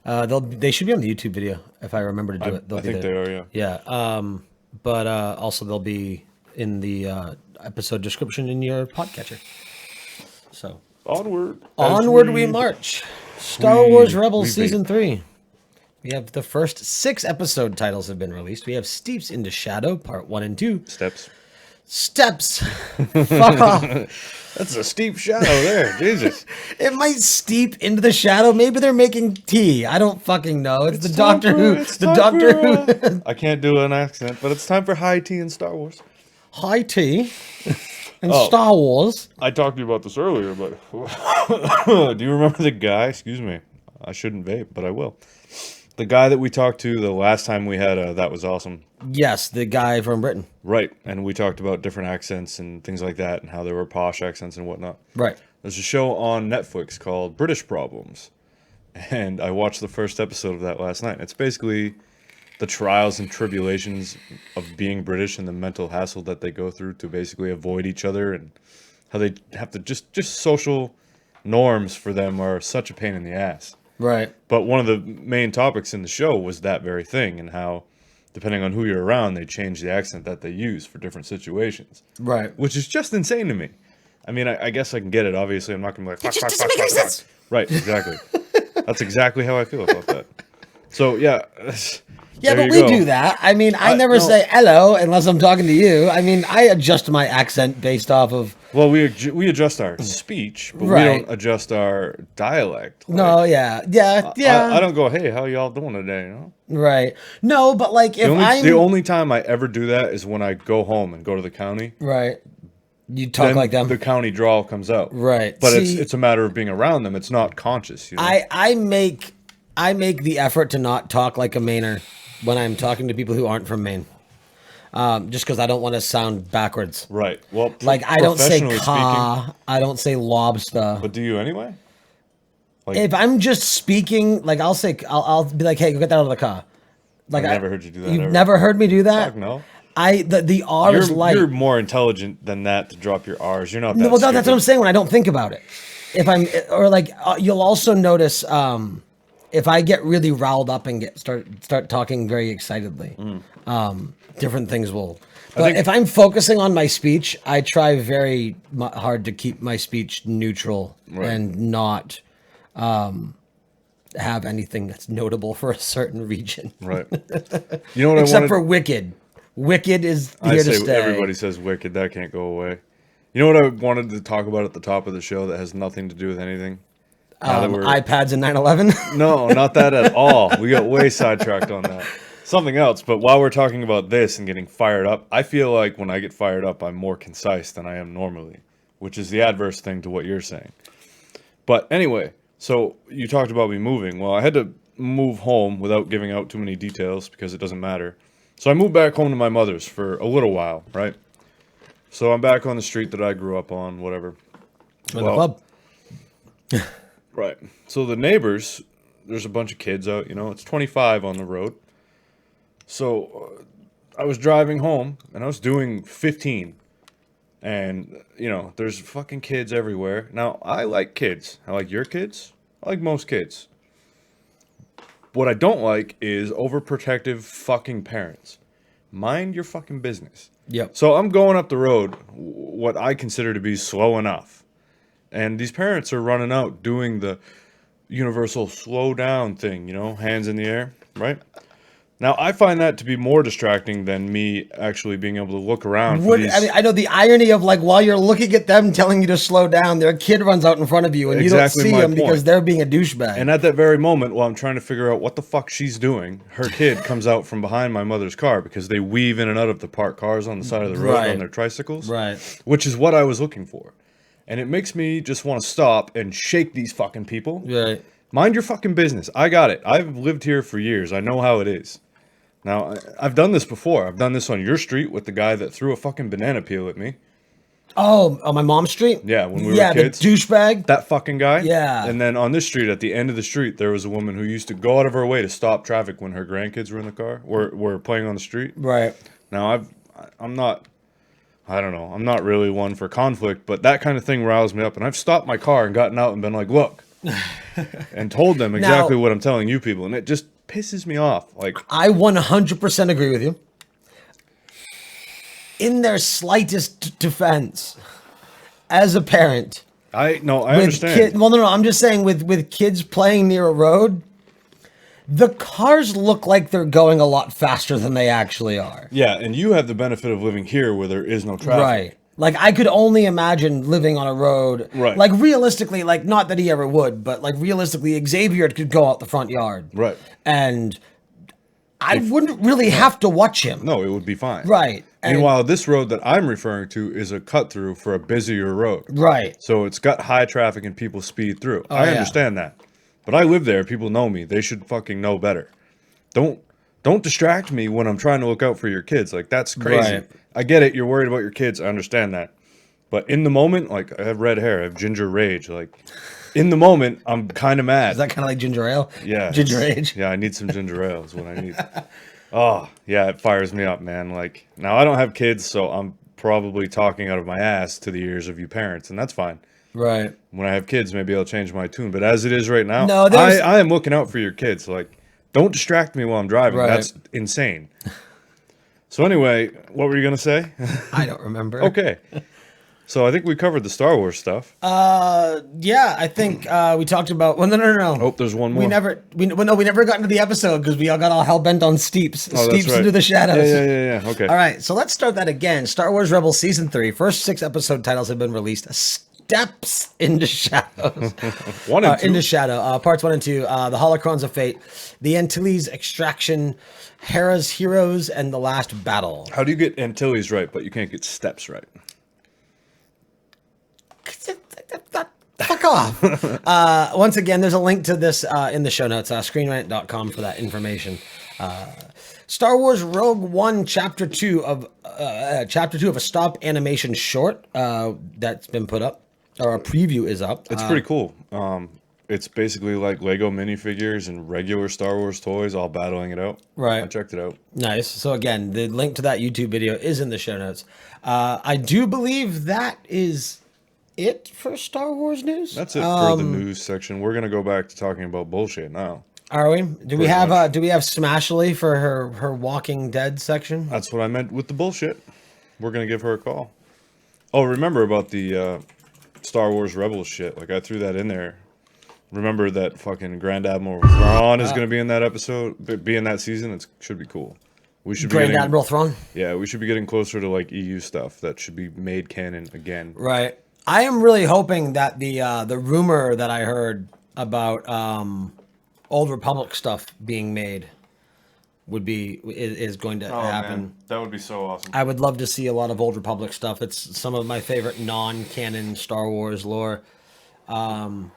they should be on the YouTube video if I remember to do it. They'll I be think there. they are, yeah. Yeah. But also they'll be in the episode description in your podcatcher. So Onward. Onward we march. Star Wars Rebels we Season 3. We have the first 6 episode titles have been released. We have Steeps into Shadow, Part 1 and 2. Steps. Fuck off. That's a steep shadow there. Jesus. It might steep into the shadow. Maybe they're making tea. I don't fucking know. It's the Doctor Who. The Doctor Who. I can't do an accent, but it's time for high tea in Star Wars. High tea and Oh. Star Wars. I talked to you about this earlier, but do you remember the guy? Excuse me. I shouldn't vape, but I will. The guy that we talked to the last time we had That Was Awesome. Yes, the guy from Britain. Right. And we talked about different accents and things like that and how there were posh accents and whatnot. Right. There's a show on Netflix called British Problems. And I watched the first episode of that last night. It's basically the trials and tribulations of being British and the mental hassle that they go through to basically avoid each other, and how they have to just social norms for them are such a pain in the ass. Right. But one of the main topics in the show was that very thing, and how, depending on who you're around, they change the accent that they use for different situations. Right. Which is just insane to me. I mean, I guess I can get it. Obviously, I'm not going to be like, It just doesn't make any sense. Right, exactly. That's exactly how I feel about that. So, yeah. Yeah, there but you we go. do that. I mean, I never no. say hello unless I'm talking to you. I mean, I adjust my accent based off of... Well, we adjust our speech, but Right. we don't adjust our dialect. No, yeah. I don't go, hey, how y'all doing today? You know? Right. No, but like if I'm... The only time I ever do that is when I go home and go to the county. Right. You talk Then like them. the county drawl comes out. Right. But See, it's a matter of being around them. It's not conscious. You know? I make the effort to not talk like a Mainer when I'm talking to people who aren't from Maine. Just because I don't want to sound backwards. Right. Well, Like I don't say professionally ka, speaking, I don't say lobster. but do you anyway? Like, If I'm just speaking, like I'll be like, hey, go get that out of the car. Like I've never heard you do that. You've ever. never heard me do that? Fuck no. The R is light. You're more intelligent than that to drop your R's. You're not that No, well, that's what I'm stupid. saying when I don't think about it. If I'm, or like, you'll also notice if I get really riled up and start talking very excitedly, different things will. But if I'm focusing on my speech, I try very hard to keep my speech neutral and not have anything that's notable for a certain region. Right. You know what Except I for wanted? Wicked. Wicked is I here to say stay. everybody says wicked. That can't go away. You know what I wanted to talk about at the top of the show that has nothing to do with anything? Now that we're- iPads and 9/11. No, not that at all. We got way sidetracked on that. Something else. But while we're talking about this and getting fired up, I feel like when I get fired up, I'm more concise than I am normally, which is the adverse thing to what you're saying. But anyway, so you talked about me moving. Well, I had to move home without giving out too many details because it doesn't matter. So I moved back home to my mother's for a little while, right? So I'm back on the street that I grew up on, whatever. In the club. Right. So the neighbors, there's a bunch of kids out, you know, it's 25 on the road. So I was driving home and I was doing 15. And, you know, there's fucking kids everywhere. Now, I like kids. I like your kids. I like most kids. What I don't like is overprotective fucking parents. Mind your fucking business. Yep. So I'm going up the road, what I consider to be slow enough. And these parents are running out doing the universal slow down thing, you know, hands in the air, right? Now, I find that to be more distracting than me actually being able to look around. For these... I mean, I know the irony of like while you're looking at them telling you to slow down, their kid runs out in front of you and Exactly you don't see my them because point. they're being a douchebag. And at that very moment, while I'm trying to figure out what the fuck she's doing, her kid comes out from behind my mother's car because they weave in and out of the parked cars on the side of the road Right. on their tricycles. Right. Which is what I was looking for. And it makes me just want to stop and shake these fucking people. Right. Mind your fucking business. I got it. I've lived here for years. I know how it is. Now, I've done this before. I've done this on your street with the guy that threw a fucking banana peel at me. Oh, on my mom's street? Yeah, when we were Yeah, kids. the douchebag. That fucking guy? Yeah. And then on this street, at the end of the street, there was a woman who used to go out of her way to stop traffic when her grandkids were in the car, were playing on the street. Right. Now, I'm not really one for conflict, but that kind of thing riles me up. And I've stopped my car and gotten out and been like, look, and told them exactly what I'm telling you people. And it just pisses me off. Like, I 100% agree with you. In their slightest defense, as a parent, I with understand. no. I'm just saying with kids playing near a road, the cars look like they're going a lot faster than they actually are. Yeah, and you have the benefit of living here where there is no traffic. Right. Like I could only imagine living on a road. Right. Like realistically, like not that he ever would, but like realistically, Xavier could go out the front yard. Right. And I wouldn't really have to watch him. No, it would be fine. Right. And- Meanwhile, this road that I'm referring to is a cut through for a busier road. Right. So it's got high traffic and people speed through. I yeah. understand that. But I live there. People know me. They should fucking know better. Don't distract me when I'm trying to look out for your kids. Like, that's crazy. Right. I get it. You're worried about your kids. I understand that. But in the moment, like, I have red hair. I have ginger rage. Like, in the moment, I'm kind of mad. Is that kind of like ginger ale? Yeah. Ginger age. Yeah, I need some ginger ale is what I need. Oh, yeah, it fires me up, man. Like, now I don't have kids, so I'm probably talking out of my ass to the ears of you parents, and that's fine. Right. When I have kids, maybe I'll change my tune. But as it is right now, No, there's- I am looking out for your kids. Like, don't distract me while I'm driving. Right. That's insane. So anyway, what were you going to say? I don't remember. Okay. So I think we covered the Star Wars stuff. Yeah, I think we talked about. Well, no. Oh, there's one more. We never got into the episode because we all got all hell bent on steeps. Oh, that's Steeps right. into the shadows. Yeah. Okay. All right, so let's start that again. Star Wars Rebels Season 3. First 6 episode titles have been released. Steps into Shadows. 1 and 2. Into Shadow. Parts 1 and 2. The Holocrons of Fate. The Antilles Extraction. Hera's Heroes. And The Last Battle. How do you get Antilles right, but you can't get steps right? Fuck off. Once again, there's a link to this in the show notes. Screenrant.com for that information. Star Wars Rogue One Chapter 2 of a stop animation short that's been put up, or a preview is up. It's pretty cool. It's basically like Lego minifigures and regular Star Wars toys all battling it out. Right. I checked it out. Nice. So again, the link to that YouTube video is in the show notes. I do believe that is it for Star Wars news. That's it for the news section. We're gonna go back to talking about bullshit now. Are we? Do we have Smashley for her Walking Dead section? That's what I meant with the bullshit. We're gonna give her a call. Oh, remember about the Star Wars Rebels shit? Like I threw that in there. Remember that fucking Grand Admiral Thrawn is gonna be in that episode, be in that season. It should be cool. We should be Grand Admiral Thrawn. Yeah, we should be getting closer to like EU stuff that should be made canon again. Right. I am really hoping that the rumor that I heard about Old Republic stuff being made is going to happen. Man, that would be so awesome. I would love to see a lot of Old Republic stuff. It's some of my favorite non-canon Star Wars lore. Let's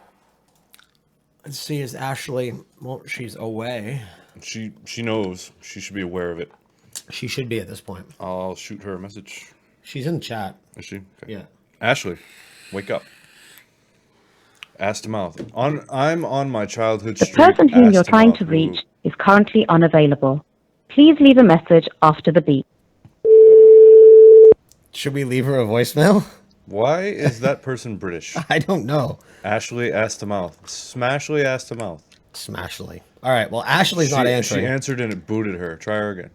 see, is Ashley? Well, she's away. She knows. She should be aware of it. She should be at this point. I'll shoot her a message. She's in chat. Is she? Okay. Yeah. Ashley, wake up. Ass to mouth. I'm on my childhood streak. The person whom ass you're to trying mouth. to reach is currently unavailable. Please leave a message after the beep. Should we leave her a voicemail? Why is that person British? I don't know. Ashley, ass to mouth. Smashly, ass to mouth. Smashly. All right. Well, Ashley's not answering. She answered and it booted her. Try her again.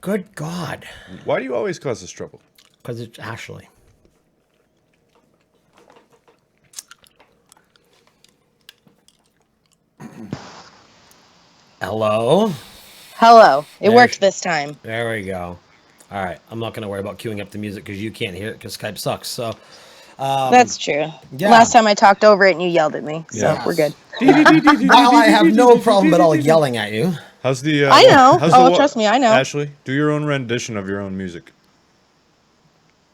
Good God. Why do you always cause us trouble? Because it's Ashley. Hello? Hello. It There worked she- this time. There we go. All right. I'm not going to worry about queuing up the music because you can't hear it because Skype sucks. So, That's true. yeah. Last time I talked over it and you yelled at me. So Yeah. we're good. while I have no problem at all yelling at you. How's the? I know. how's Oh, the trust me, I know. Ashley, do your own rendition of your own music.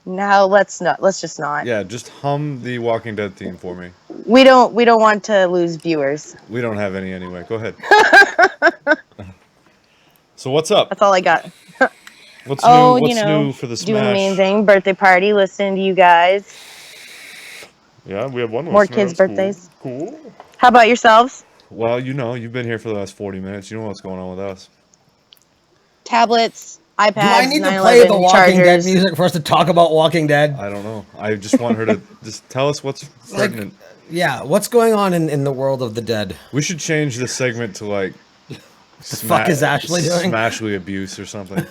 No, let's not. Let's just not. Yeah, just hum the Walking Dead theme for me. We don't want to lose viewers. We don't have any anyway. Go ahead. So what's up? That's all I got. What's Oh, new? What's you know, new for the doing Smash? main thing, birthday party, listening to you guys. Yeah, we have one More listener. kids' That's birthdays. Cool. How about yourselves? Well, you know, you've been here for the last 40 minutes. You know what's going on with us. Tablets, iPads, Do I need to 9/11 play the Walking Dead chargers. music for us to talk about Walking Dead? I don't know. I just want her to just tell us what's pregnant. Yeah, what's going on in the world of the dead? We should change this segment to like. fuck is Ashley doing? Smashly abuse or something.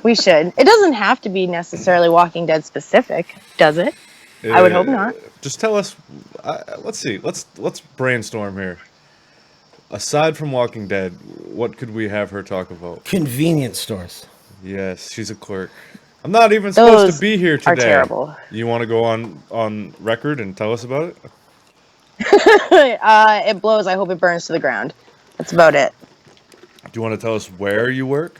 We should. It doesn't have to be necessarily Walking Dead specific, does it? I would hope not. Just tell us. Let's see. Let's brainstorm here. Aside from Walking Dead, what could we have her talk about? Convenience stores. Yes, she's a clerk. I'm not even supposed Those to be here today. are terrible. You want to go on record and tell us about it? It blows. I hope it burns to the ground. That's about it. Do you want to tell us where you work?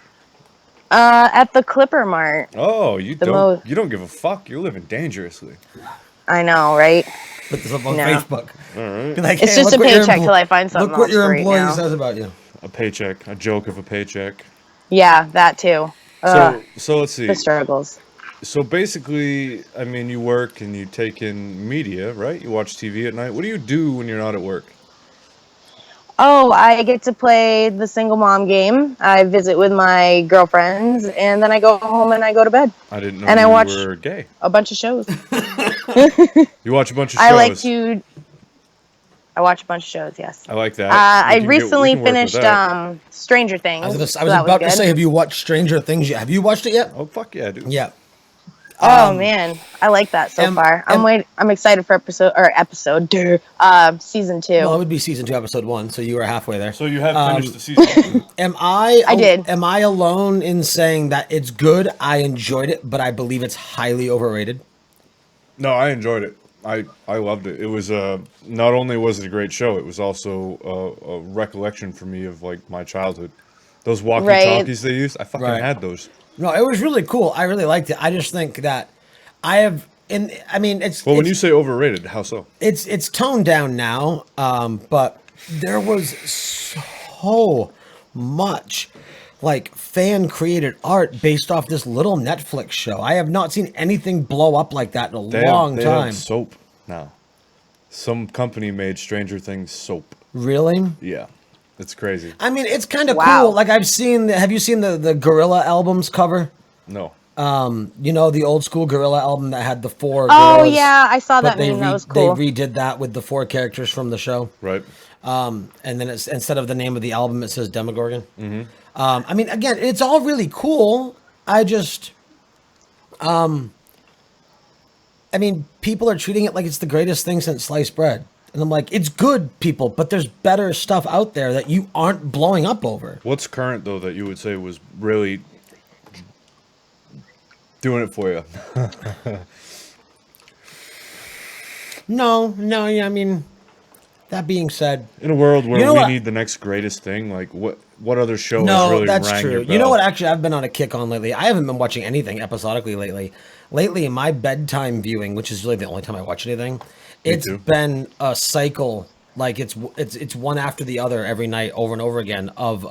At the Clipper Mart. Oh, you The don't. You don't give a fuck. You're living dangerously. I know, right? Put this up on No. Facebook. All right. Be like, It's "Hey, just look a what your paycheck till I find something Look what else your great employee now. says about you." A paycheck. A joke of a paycheck. Yeah, that too. So let's see. The struggles. So basically, I mean, you work and you take in media, right? You watch TV at night. What do you do when you're not at work? Oh, I get to play the single mom game. I visit with my girlfriends, and then I go home and I go to bed. I didn't know And I you watch- were gay. A bunch of shows. You watch a bunch of shows. I like to. I watch a bunch of shows. Yes. I like that. I We can recently work with finished that. Stranger Things. I was so that about to good. say, have you watched Stranger Things yet? Have you watched it yet? Oh fuck yeah, dude. Yeah. Oh man, I like that so far. I'm excited for season 2. Well, it would be season 2, episode 1, so you were halfway there. So you have finished the season. I did. Am I alone in saying that it's good? I enjoyed it, but I believe it's highly overrated. No, I enjoyed it. I loved it. It was not only was it a great show, it was also a recollection for me of like my childhood. Those walkie-talkies they used, I fucking Right. had those. No, it was really cool. I really liked it. I just think that it's Well, when you say overrated, how so? it's toned down now, but there was so much like fan created art based off this little Netflix show. I have not seen anything blow up like that in a long They time. have soap now. Some company made Stranger Things soap. Really? Yeah, it's crazy. I mean, it's kind of Wow. cool. Like have you seen the Gorilla albums cover? No. You know, the old school Gorilla album that had the 4 Oh gorillas, yeah, I saw but that meme. That was cool. They redid that with the 4 characters from the show. Right. And then it's instead of the name of the album, it says Demogorgon. Mm-hmm. I mean, again, it's all really cool. I just, I mean, people are treating it like it's the greatest thing since sliced bread. And I'm like, it's good, people, but there's better stuff out there that you aren't blowing up over. What's current though that you would say was really doing it for you? No, yeah, I mean, that being said, In a world where You know we what? need the next greatest thing, like what other show has no, really that's rang true. your You know bell? what? Actually, I've been on a kick on lately. I haven't been watching anything episodically lately. Lately, my bedtime viewing, which is really the only time I watch anything, it's too. been a cycle. Like it's one after the other every night, over and over again of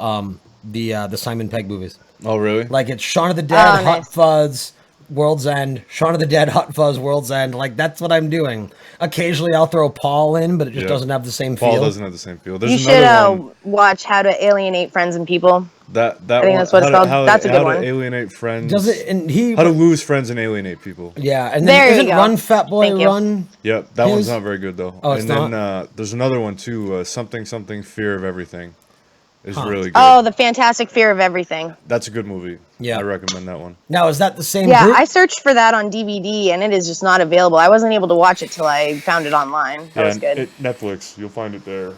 the Simon Pegg movies. Oh really? Like it's Shaun of the Dead, Oh, Hot nice. Fuzz, World's End, Shaun of the Dead, Hot Fuzz, World's End. Like that's what I'm doing. Occasionally, I'll throw Paul in, but it just Yeah. doesn't have the same Paul feel. doesn't have the same feel. There's You should another one. watch How to Alienate Friends and People. That I think one, that's what it's called. That's a good how one. to alienate friends. Does it? And he. How to lose friends and alienate people. Yeah, and then There you isn't go. Run Fat Boy Thank you. Run? Yep, that one's His- not very good though. Oh, it's and then there's another one too. Something Fear of Everything is really good. Oh, The Fantastic Fear of Everything. That's a good movie. Yeah. I recommend that one. Now is that the same Yeah, group? I searched for that on DVD and it is just not available. I wasn't able to watch it till I found it online. That was good. Netflix, you'll find it there.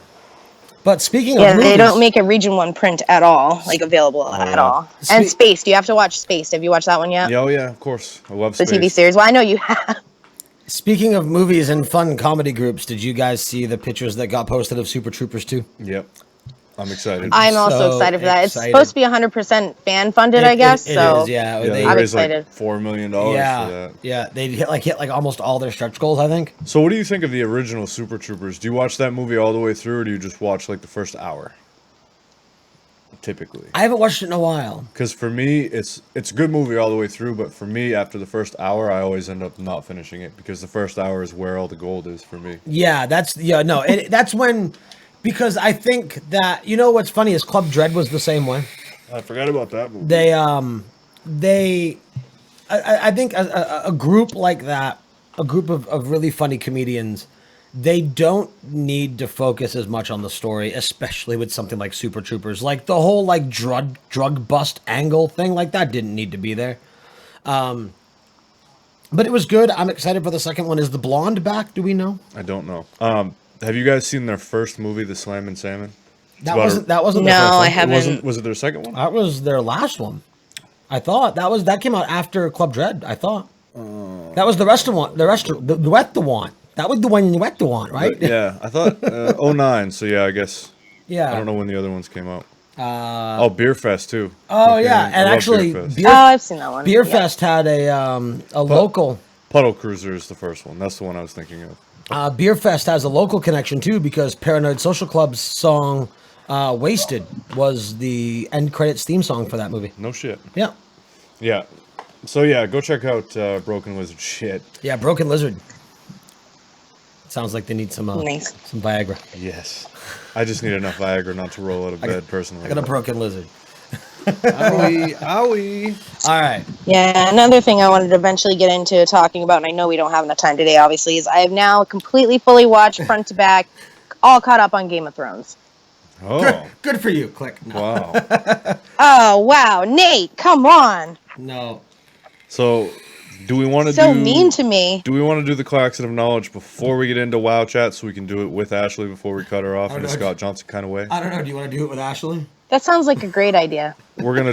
But speaking Yeah, of movies, they don't make a region 1 print at all, like available at all. And Spaced, you have to watch Spaced. Have you watched that one yet? Yeah, oh yeah, of course. I love The TV Space. series. Well, I know you have. Speaking of movies and fun comedy groups, did you guys see the pictures that got posted of Super Troopers 2? Yep. I'm excited. I'm also So excited for that. It's excited. supposed to be 100% fan funded, I guess. It so is, yeah. yeah, they I'm raised like excited. $4 million yeah, for that. yeah. They hit like almost all their stretch goals, I think. So what do you think of the original Super Troopers? Do you watch that movie all the way through, or do you just watch like the first hour? Typically. I haven't watched it in a while. Because for me, it's a good movie all the way through, but for me, after the first hour, I always end up not finishing it because the first hour is where all the gold is for me. Yeah, that's that's when, because I think that what's funny is Club Dread was the same way. I forgot about that movie. I think a group like that, a group of really funny comedians, they don't need to focus as much on the story, especially with something like Super Troopers. Like the whole like drug bust angle thing, like that didn't need to be there. But it was good. I'm excited for the second one. Is the blonde back? Do we know? I don't know. Have you guys seen their first movie, The Slammin' Salmon? That wasn't their first No, one. I haven't. Was it their second one? That was their last one. I thought that came out after Club Dread. I thought that was the restaurant. The wet the want. That was the one you wet the want, right? Yeah, I thought 09. So yeah, I guess. Yeah. I don't know when the other ones came out. Beer Fest too. Oh Okay, yeah, I and love actually, Beer Fest. I've seen that one. Beer Yeah. Fest had a local. Puddle Cruiser is the first one. That's the one I was thinking of. Beer Fest has a local connection too because Paranoid Social Club's song "Wasted" was the end credits theme song for that movie. No shit. Yeah, Yeah. So yeah, go check out Broken Lizard. Shit. yeah. Broken Lizard. Sounds like they need some Nice. some Viagra. Yes. I just need enough Viagra not to roll out of bed personally. I got a broken lizard. Owie, owie. All right. Yeah, another thing I wanted to eventually get into talking about, and I know we don't have enough time today, obviously, is I have now completely, fully watched front to back, all caught up on Game of Thrones. Oh. Good for you. Click. No. Wow. Oh, wow. Nate, come on. No. So, do we want to So mean to me. Do we want to do the Klaxon of Knowledge before we get into WoW chat so we can do it with Ashley before we cut her off in a know. Scott Johnson kind of way? I don't know. Do you want to do it with Ashley? That sounds like a great idea. We're gonna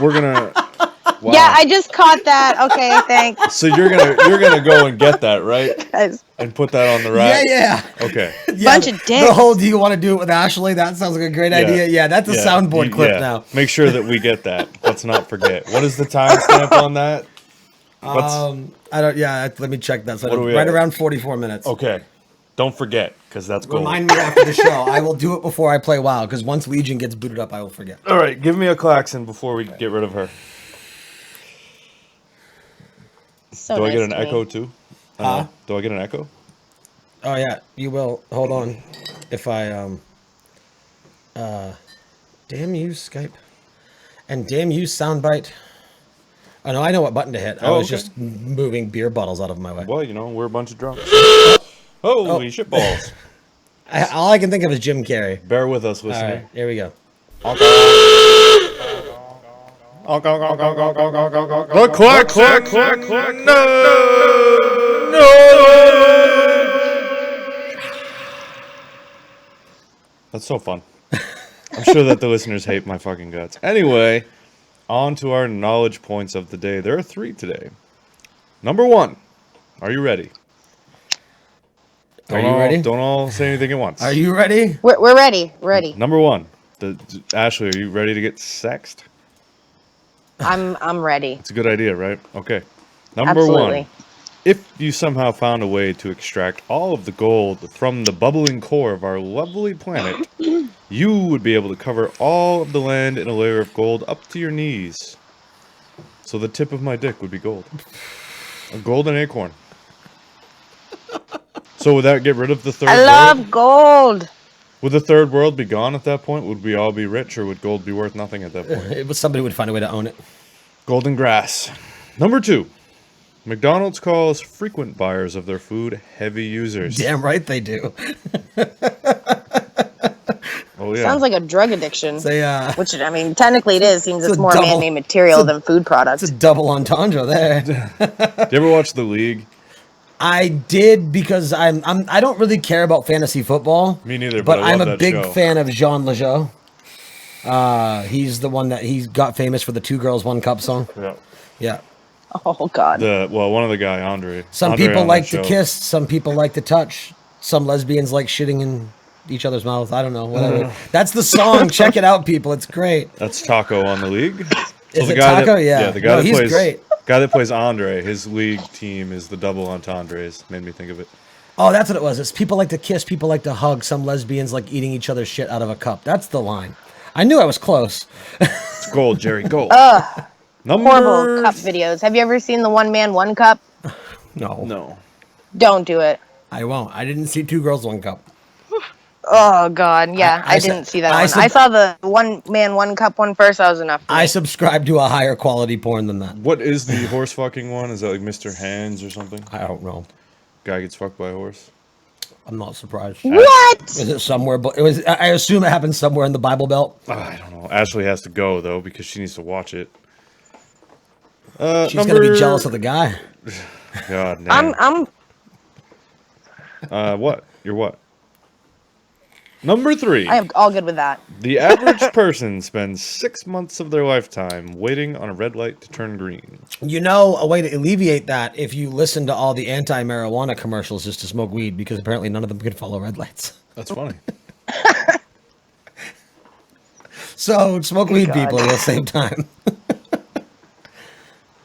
wow. Yeah, I just caught that. Okay, thanks. So you're gonna go and get that, right? Guys. And put that on the rack? Yeah. Okay. Bunch of dicks. The whole "Do you want to do it with Ashley?" That sounds like a great idea. Yeah, that's a soundboard clip now. Make sure that we get that. Let's not forget. What is the timestamp on that? I don't. Yeah, let me check that. So What are we right at? around 44 minutes. Okay. Don't forget, because that's gold. Remind me after the show. I will do it before I play WoW, because once Legion gets booted up, I will forget. All right, give me a Klaxon before we get rid of her. So Do I nice get an to me. echo too? Do I get an echo? Oh yeah, you will. Hold on. If I damn you Skype, and damn you soundbite. Oh no, I know what button to hit. I was okay. just moving beer bottles out of my way. Well, we're a bunch of drunks. Holy shitballs. All I can think of is Jim Carrey. Bear with us, All listener. right, here we go. The Klaxon. That's so fun. I'm sure that the listeners hate my fucking guts. Anyway, on to our knowledge points of the day. There are 3 today. Number 1. Are you ready? Are you ready? Don't all say anything at once. Are you ready? We're ready. Ready. Number 1. Ashley, are you ready to get sexed? I'm ready. It's a good idea, right? Okay. Number Absolutely. 1. If you somehow found a way to extract all of the gold from the bubbling core of our lovely planet, you would be able to cover all of the land in a layer of gold up to your knees. So the tip of my dick would be gold. A golden acorn. So would that get rid of the third I world? love gold. Would the third world be gone at that point? Would we all be rich, or would gold be worth nothing at that point? Somebody would find a way to own it. Golden grass. Number 2. McDonald's calls frequent buyers of their food heavy users. Damn right they do. Oh yeah. Sounds like a drug addiction. They, Which, I mean, technically it is. Seems it's it's a more double- man-made material than food products. It's a double entendre there. Did you ever watch The League? I did because I don't really care about fantasy football. Me neither, But but I I'm love a that big show. fan of Jean Lejeune. He's the one that he got famous for the 2 Girls 1 Cup song. Yeah. Yeah. Oh, God. One of the guy, Andre. Some Andre people on like that to show. kiss. Some people like to touch. Some lesbians like shitting in each other's mouth. I don't know. Whatever. That's the song. Check it out, people. It's great. That's Taco on The League. Is the it guy Taco? That, Yeah. the guy No, that he's plays, great. Guy that plays Andre, his league team is the double entendres. Made me think of it. Oh, that's what it was. It's people like to kiss. People like to hug. Some lesbians like eating each other's shit out of a cup. That's the line. I knew I was close. It's gold, Jerry, gold. Horrible cup videos. Have you ever seen the One Man, One Cup? No. Don't do it. I won't. I didn't see 2 Girls 1 Cup. Oh, God. Yeah, I didn't see that one. I saw the One Man, One Cup one first. That was enough. For I me. subscribe to a higher quality porn than that. What is the horse fucking one? Is that like Mr. Hands or something? I don't know. Guy gets fucked by a horse. I'm not surprised. What? Is it somewhere? But it was. I assume it happened somewhere in the Bible Belt. I don't know. Ashley has to go though because she needs to watch it. She's gonna be jealous of the guy. God damn. I'm What? You're what? Number 3. I am all good with that. The average person spends 6 months of their lifetime waiting on a red light to turn green. You know, a way to alleviate that, if you listen to all the anti-marijuana commercials, is to smoke weed, because apparently none of them can follow red lights. That's funny. So smoke weed, people. You'll save time.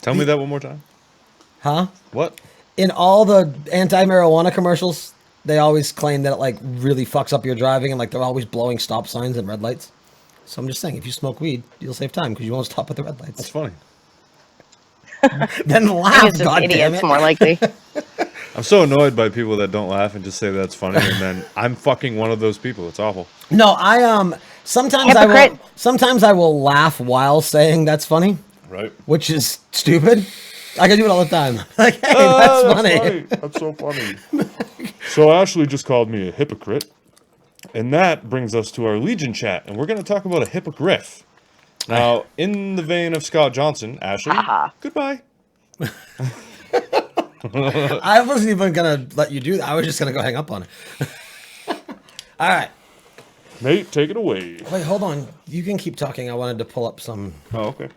Tell me that one more time. Huh? What? In all the anti-marijuana commercials, they always claim that it like really fucks up your driving, and like they're always blowing stop signs and red lights. So I'm just saying, if you smoke weed, you'll save time because you won't stop at the red lights. That's funny. Then I laugh, think it's just idiots, more likely. I'm so annoyed by people that don't laugh and just say that's funny, and then I'm fucking one of those people. It's awful. No, sometimes I will laugh while saying that's funny, Right. which is stupid. I can do it all the time. Like, hey, that's funny. That's so funny. So Ashley just called me a hypocrite. And that brings us to our Legion chat. And we're going to talk about a hippogriff. Now, in the vein of Scott Johnson, Ashley, goodbye. I wasn't even going to let you do that. I was just going to go hang up on it. All right. Nate, take it away. Wait, hold on. You can keep talking. I wanted to pull up some... Oh, okay.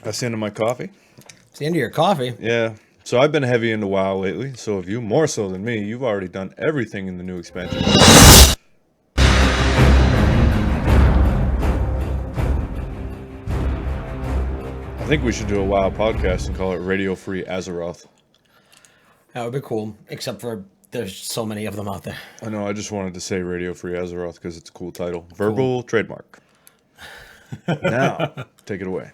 That's the end of my coffee. It's the end of your coffee. Yeah. So I've been heavy into WoW lately. So if you more so than me, you've already done everything in the new expansion. I think we should do a WoW podcast and call it Radio Free Azeroth. That would be cool, except for there's so many of them out there. I know, I just wanted to say Radio Free Azeroth because it's a cool title. Verbal trademark. Now, take it away.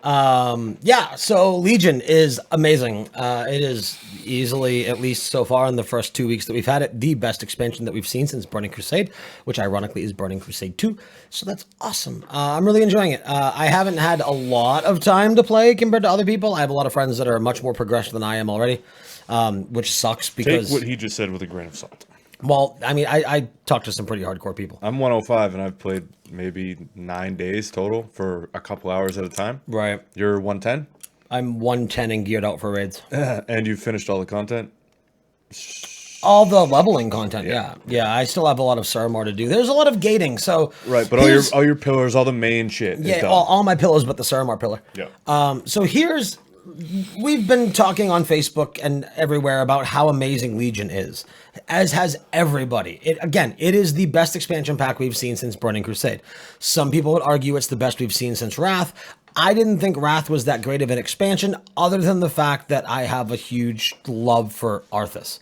Yeah, so Legion is amazing. It is easily, at least so far in the first 2 weeks that we've had it, the best expansion that we've seen since Burning Crusade, which ironically is Burning Crusade 2. So that's awesome. I'm really enjoying it. I haven't had a lot of time to play compared to other people. I have a lot of friends that are much more progressed than I am already, which sucks because... Take what he just said with a grain of salt. Well, I mean, I talked to some pretty hardcore people. I'm 105 and I've played maybe 9 days total for a couple hours at a time. Right. You're 110? I'm 110 and geared out for raids. And you've finished all the content? All the leveling content, yeah. Yeah, I still have a lot of Suramar to do. There's a lot of gating, so... Right, but all your pillars, all the main shit is done. all my pillars but the Suramar pillar. Yeah. So here's... We've been talking on Facebook and everywhere about how amazing Legion is, as has everybody. It is the best expansion pack we've seen since Burning Crusade. Some people would argue it's the best we've seen since Wrath. I didn't think Wrath was that great of an expansion, other than the fact that I have a huge love for Arthas.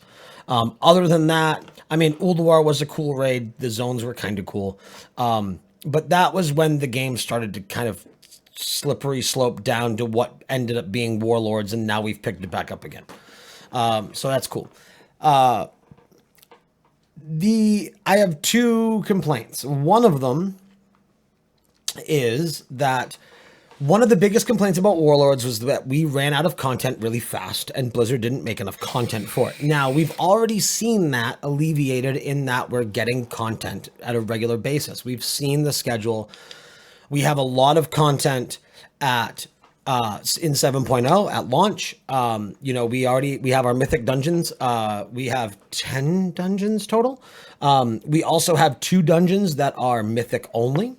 Other than that, I mean, Ulduar was a cool raid. The zones were kind of cool. But that was when the game started to kind of slippery slope down to what ended up being Warlords, and now we've picked it back up again. So that's cool. I have two complaints. One of them is that one of the biggest complaints about Warlords was that we ran out of content really fast and Blizzard didn't make enough content for it. Now, we've already seen that alleviated in that we're getting content at a regular basis. We've seen the schedule. We have a lot of content at in 7.0 at launch. We have our mythic dungeons. We have 10 dungeons total. We also have 2 dungeons that are mythic only,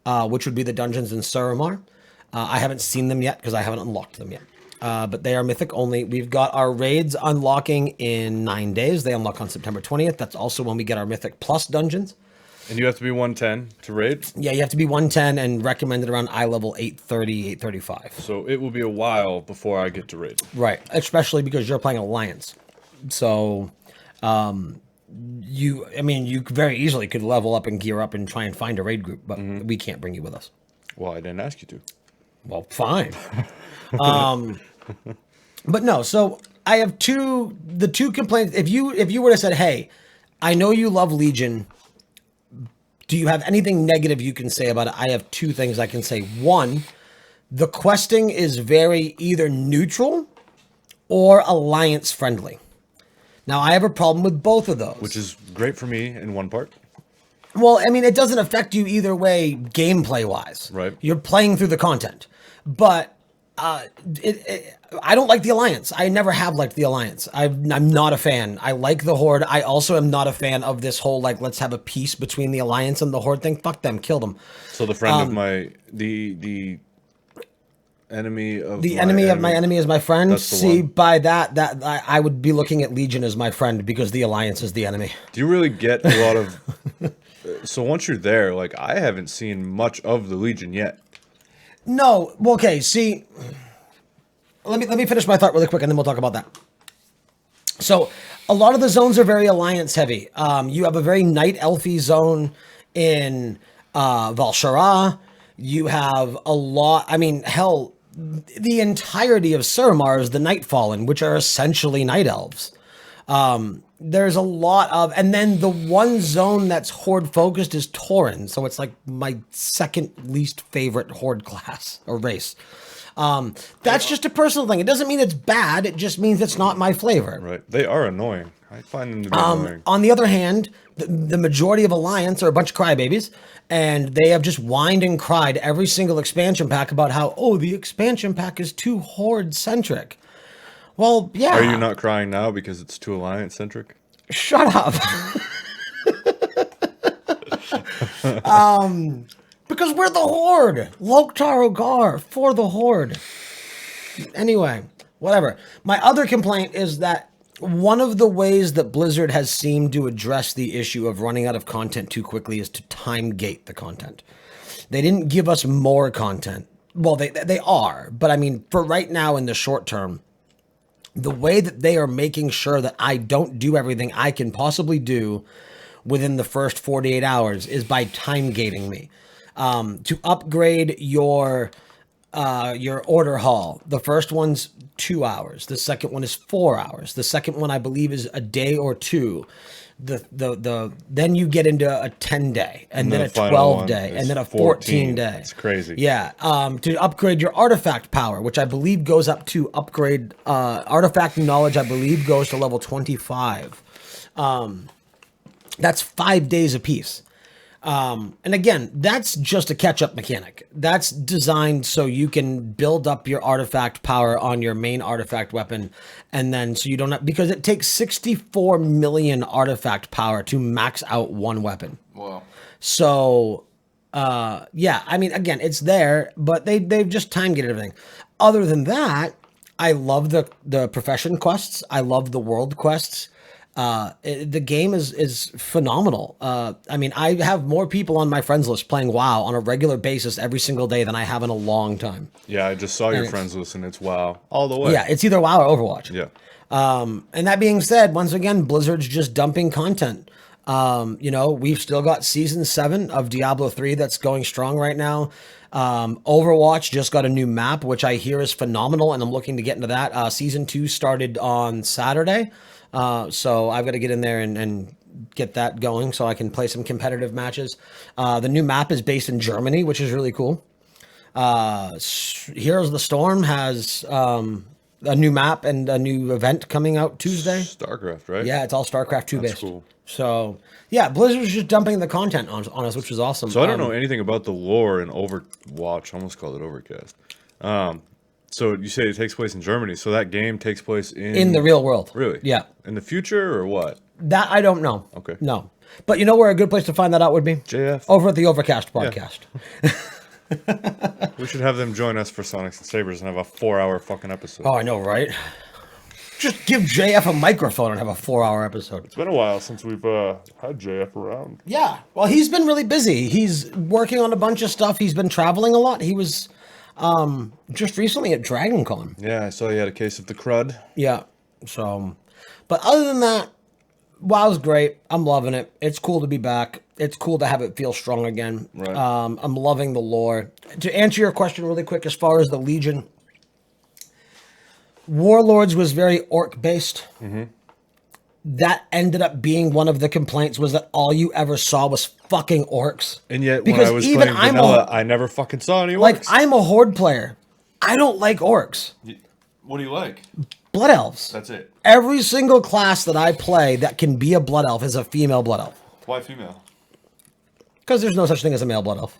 which would be the dungeons in Suramar. I haven't seen them yet because I haven't unlocked them yet. But they are mythic only. We've got our raids unlocking in 9 days. They unlock on September 20th. That's also when we get our mythic plus dungeons. And you have to be 110 to raid? Yeah, you have to be 110 and recommended around eye level 830, 835. So it will be a while before I get to raid. Right, especially because you're playing Alliance. So you very easily could level up and gear up and try and find a raid group, but we can't bring you with us. Well, I didn't ask you to. Well, fine. But no, so I have two complaints. If you were to say, hey, I know you love Legion, do you have anything negative you can say about it? I have 2 things I can say. One, the questing is very either neutral or alliance friendly. Now, I have a problem with both of those. Which is great for me in one part. Well, I mean, it doesn't affect you either way, gameplay wise. Right. You're playing through the content, but I don't like the Alliance. I never have liked the Alliance. I'm not a fan. I like the Horde. I also am not a fan of this whole like let's have a peace between the Alliance and the Horde thing. Fuck them, kill them. So the friend of my the enemy of The my enemy of my enemy is my friend. That's the See, one. by that I would be looking at Legion as my friend because the Alliance is the enemy. Do you really get a lot of? So once you're there, like I haven't seen much of the Legion yet. No, well, okay. See, let me finish my thought really quick, and then we'll talk about that. So, a lot of the zones are very Alliance heavy. You have a very Night Elfy zone in Val'Sharah. You have a lot. I mean, hell, the entirety of Suramar is the Nightfallen, which are essentially Night Elves. There's a lot of, and then the one zone that's Horde focused is Tauren. So it's like my second least favorite Horde class or race. That's just a personal thing. It doesn't mean it's bad. It just means it's not my flavor. Right. They are annoying. I find them to be annoying. On the other hand, the majority of Alliance are a bunch of crybabies, and they have just whined and cried every single expansion pack about how, oh, the expansion pack is too Horde centric. Well, yeah. Are you not crying now because it's too Alliance centric? Shut up. Because we're the Horde. Loktar Ogar for the Horde. Anyway, whatever. My other complaint is that one of the ways that Blizzard has seemed to address the issue of running out of content too quickly is to time gate the content. They didn't give us more content. Well, they are, but I mean, for right now in the short term, the way that they are making sure that I don't do everything I can possibly do within the first 48 hours is by time gating me. To upgrade your order hall, the first one's 2 hours. The second one is 4 hours. The second one, I believe, is a day or two. Then you get into a 10-day, and then a 12-day, and then a 14-day. It's crazy. Yeah. To upgrade your artifact power, which I believe goes up to upgrade artifact knowledge, I believe goes to level 25. That's 5 days apiece. And again, that's just a catch-up mechanic. That's designed so you can build up your artifact power on your main artifact weapon, and then so you don't have, because it takes 64 million artifact power to max out one weapon. Wow. So, yeah, I mean, again, it's there, but they've just time-gated everything. Other than that, I love the profession quests. I love the world quests. The game is phenomenal. I mean, I have more people on my friends list playing WoW on a regular basis every single day than I have in a long time. Yeah, I just saw your friends list and it's WoW all the way. Yeah, it's either WoW or Overwatch. Yeah. And that being said, once again, Blizzard's just dumping content. We've still got season 7 of Diablo 3 that's going strong right now. Overwatch just got a new map, which I hear is phenomenal, and I'm looking to get into that. Season 2 started on Saturday. So I've got to get in there and get that going so I can play some competitive matches. The new map is based in Germany, which is really cool. Heroes of the Storm has a new map and a new event coming out Tuesday. StarCraft, right? Yeah, it's all StarCraft 2 based. That's cool. So, yeah, Blizzard's just dumping the content on us, which is awesome. So I don't know anything about the lore in Overwatch. I almost called it Overcast. So you say it takes place in Germany. So that game takes place in the real world. Really? Yeah. In the future or what? That I don't know. Okay. No. But you know where a good place to find that out would be? JF. Over at the Overcast podcast. We should have them join us for Sonics and Sabers and have a 4-hour fucking episode. Oh, I know, right? Just give JF a microphone and have a 4-hour episode. It's been a while since we've had JF around. Yeah. Well, he's been really busy. He's working on a bunch of stuff. He's been traveling a lot. He was just recently at DragonCon. Yeah, I saw you had a case of the crud. Yeah. So, but other than that, WoW's great. I'm loving it. It's cool to be back. It's cool to have it feel strong again. Right. I'm loving the lore. To answer your question really quick, as far as the Legion, Warlords was very orc based. Mm-hmm. That ended up being one of the complaints, was that all you ever saw was fucking orcs. And yet, because when I was playing vanilla, I never fucking saw any orcs. Like, I'm a Horde player. I don't like orcs. What do you like? Blood elves. That's it. Every single class that I play that can be a blood elf is a female blood elf. Why female? Because there's no such thing as a male blood elf.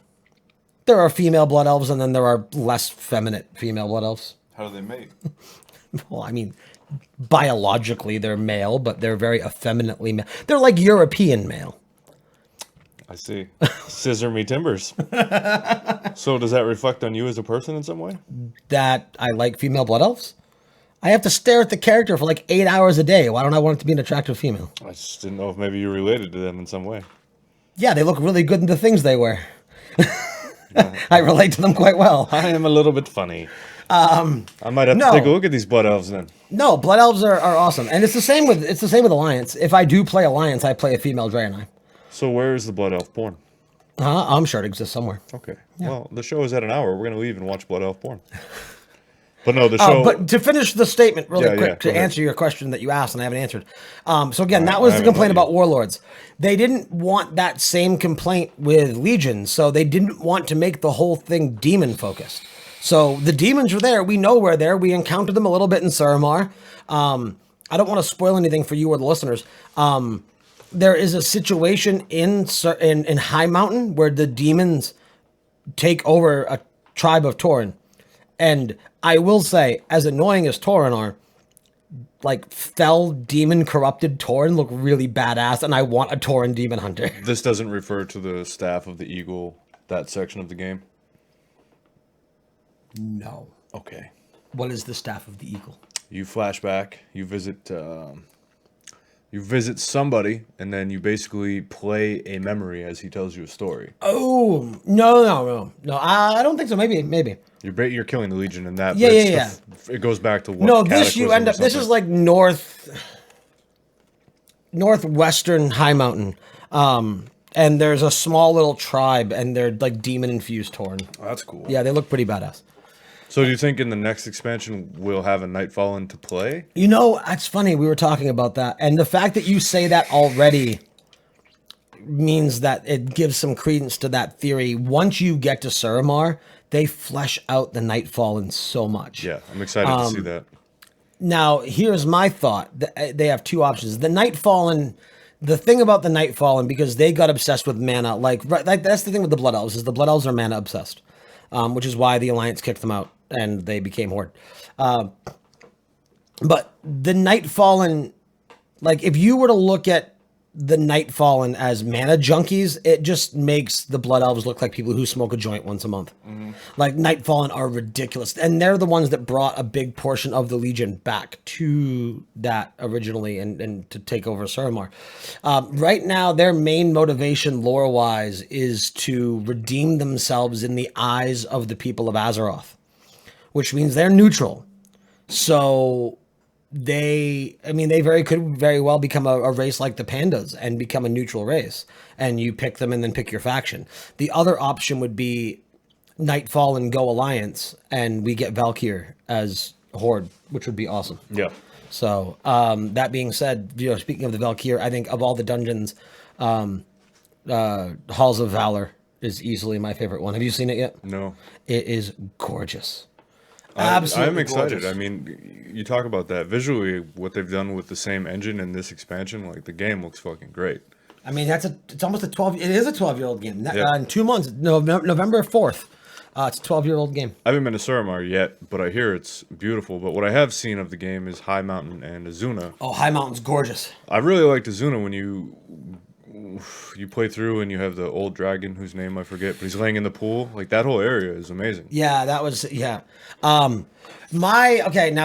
There are female blood elves, and then there are less feminine female blood elves. How do they mate? Well, I mean, biologically they're male, but they're very effeminately male. They're like European male. I see. Scissor me timbers. So does that reflect on you as a person in some way? That I like female blood elves. I have to stare at the character for like 8 hours a day. Why don't I want it to be an attractive female? I just didn't know if maybe you related to them in some way. Yeah, they look really good in the things they wear. I relate to them quite well. I am a little bit funny. I might have to take a look at these blood elves then. No, blood elves are awesome, and it's the same with Alliance. If I do play Alliance, I play a female Draenei. So where is the blood elf porn? I'm sure it exists somewhere. Okay. Yeah. Well, the show is at an hour. We're gonna leave and watch blood elf porn. But no, the show. But to finish the statement really quick, to answer your question that you asked and I haven't answered. So again, that was the complaint about Warlords. They didn't want that same complaint with Legion, so they didn't want to make the whole thing demon focused. So the demons are there. We know we're there. We encountered them a little bit in Suramar. I don't want to spoil anything for you or the listeners. There is a situation in High Mountain where the demons take over a tribe of Tauren. And I will say, as annoying as Tauren are, like fell demon corrupted Tauren look really badass, and I want a Tauren demon hunter. This doesn't refer to the staff of the Eagle, that section of the game? No. Okay. What is the staff of the Eagle? You flashback, you visit somebody, and then you basically play a memory as he tells you a story. Oh, no. I don't think so. Maybe. You're killing the Legion in that. Yeah. It goes back to what? No, this you end up. This is like northwestern High Mountain, and there's a small little tribe, and they're like demon infused Tauren. Oh, that's cool. Yeah, they look pretty badass. So do you think in the next expansion we'll have a Nightfall into play? You know, it's funny. We were talking about that, and the fact that you say that already means that it gives some credence to that theory. Once you get to Suramar, they flesh out the Nightfallen so much. Yeah, I'm excited to see that. Now, here's my thought. They have two options. The Nightfallen, the thing about the Nightfallen, because they got obsessed with mana, like that's the thing with the Blood Elves, is the Blood Elves are mana obsessed, which is why the Alliance kicked them out and they became Horde. But the Nightfallen, like if you were to look at the Nightfallen as mana junkies, it just makes the Blood Elves look like people who smoke a joint once a month. Mm-hmm. Like Nightfallen are ridiculous, and they're the ones that brought a big portion of the Legion back to that originally and to take over Suramar. Right now, their main motivation lore-wise is to redeem themselves in the eyes of the people of Azeroth, which means they're neutral. So they could very well become a race like the pandas and become a neutral race, and you pick them and then pick your faction. The other option would be Nightfall and go Alliance, and we get Valkyr as Horde, which would be awesome. Yeah. So that being said, speaking of the Valkyr, I think of all the dungeons, Halls of Valor is easily my favorite one. Have you seen it yet? No. It is gorgeous. I'm excited. Gorgeous. I mean, you talk about that visually, what they've done with the same engine in this expansion, like the game looks fucking great. I mean, it's almost it is a 12-year-old game. In 2 months, November 4th, it's a 12-year-old game. I haven't been to Suramar yet, but I hear it's beautiful. But what I have seen of the game is High Mountain and Azuna. Oh, High Mountain's gorgeous. I really liked Azuna when you play through and you have the old dragon whose name I forget, but he's laying in the pool. Like that whole area is amazing. Yeah, that was now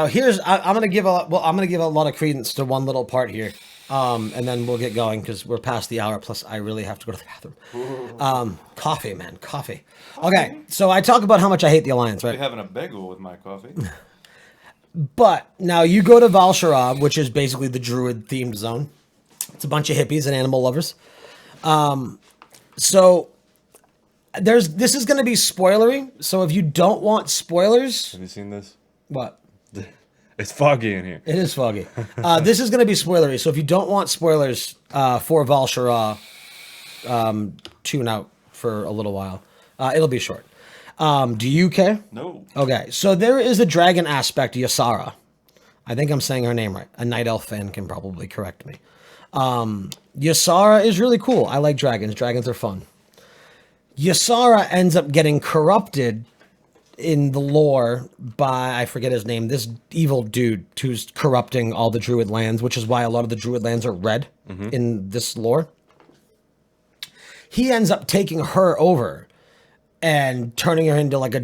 here's I'm gonna give a lot of credence to one little part here, and then we'll get going because we're past the hour. Plus, I really have to go to the bathroom. Coffee, man, coffee. Okay, so I talk about how much I hate the Alliance, right? I'll be having a bagel with my coffee. But now you go to Val'sharah, which is basically the Druid themed zone. It's a bunch of hippies and animal lovers. So this is going to be spoilery. So if you don't want spoilers, have you seen this? What? It's foggy in here. It is foggy. This is going to be spoilery. So if you don't want spoilers for Val'sharah, tune out for a little while. It'll be short. Do you care? No. Okay. So there is a dragon aspect, Ysara. I think I'm saying her name right. A Night Elf fan can probably correct me. Ysara is really cool. I like dragons. Dragons are fun. Ysara ends up getting corrupted in the lore by, I forget his name, this evil dude who's corrupting all the Druid lands, which is why a lot of the Druid lands are red in this lore. He ends up taking her over and turning her into like a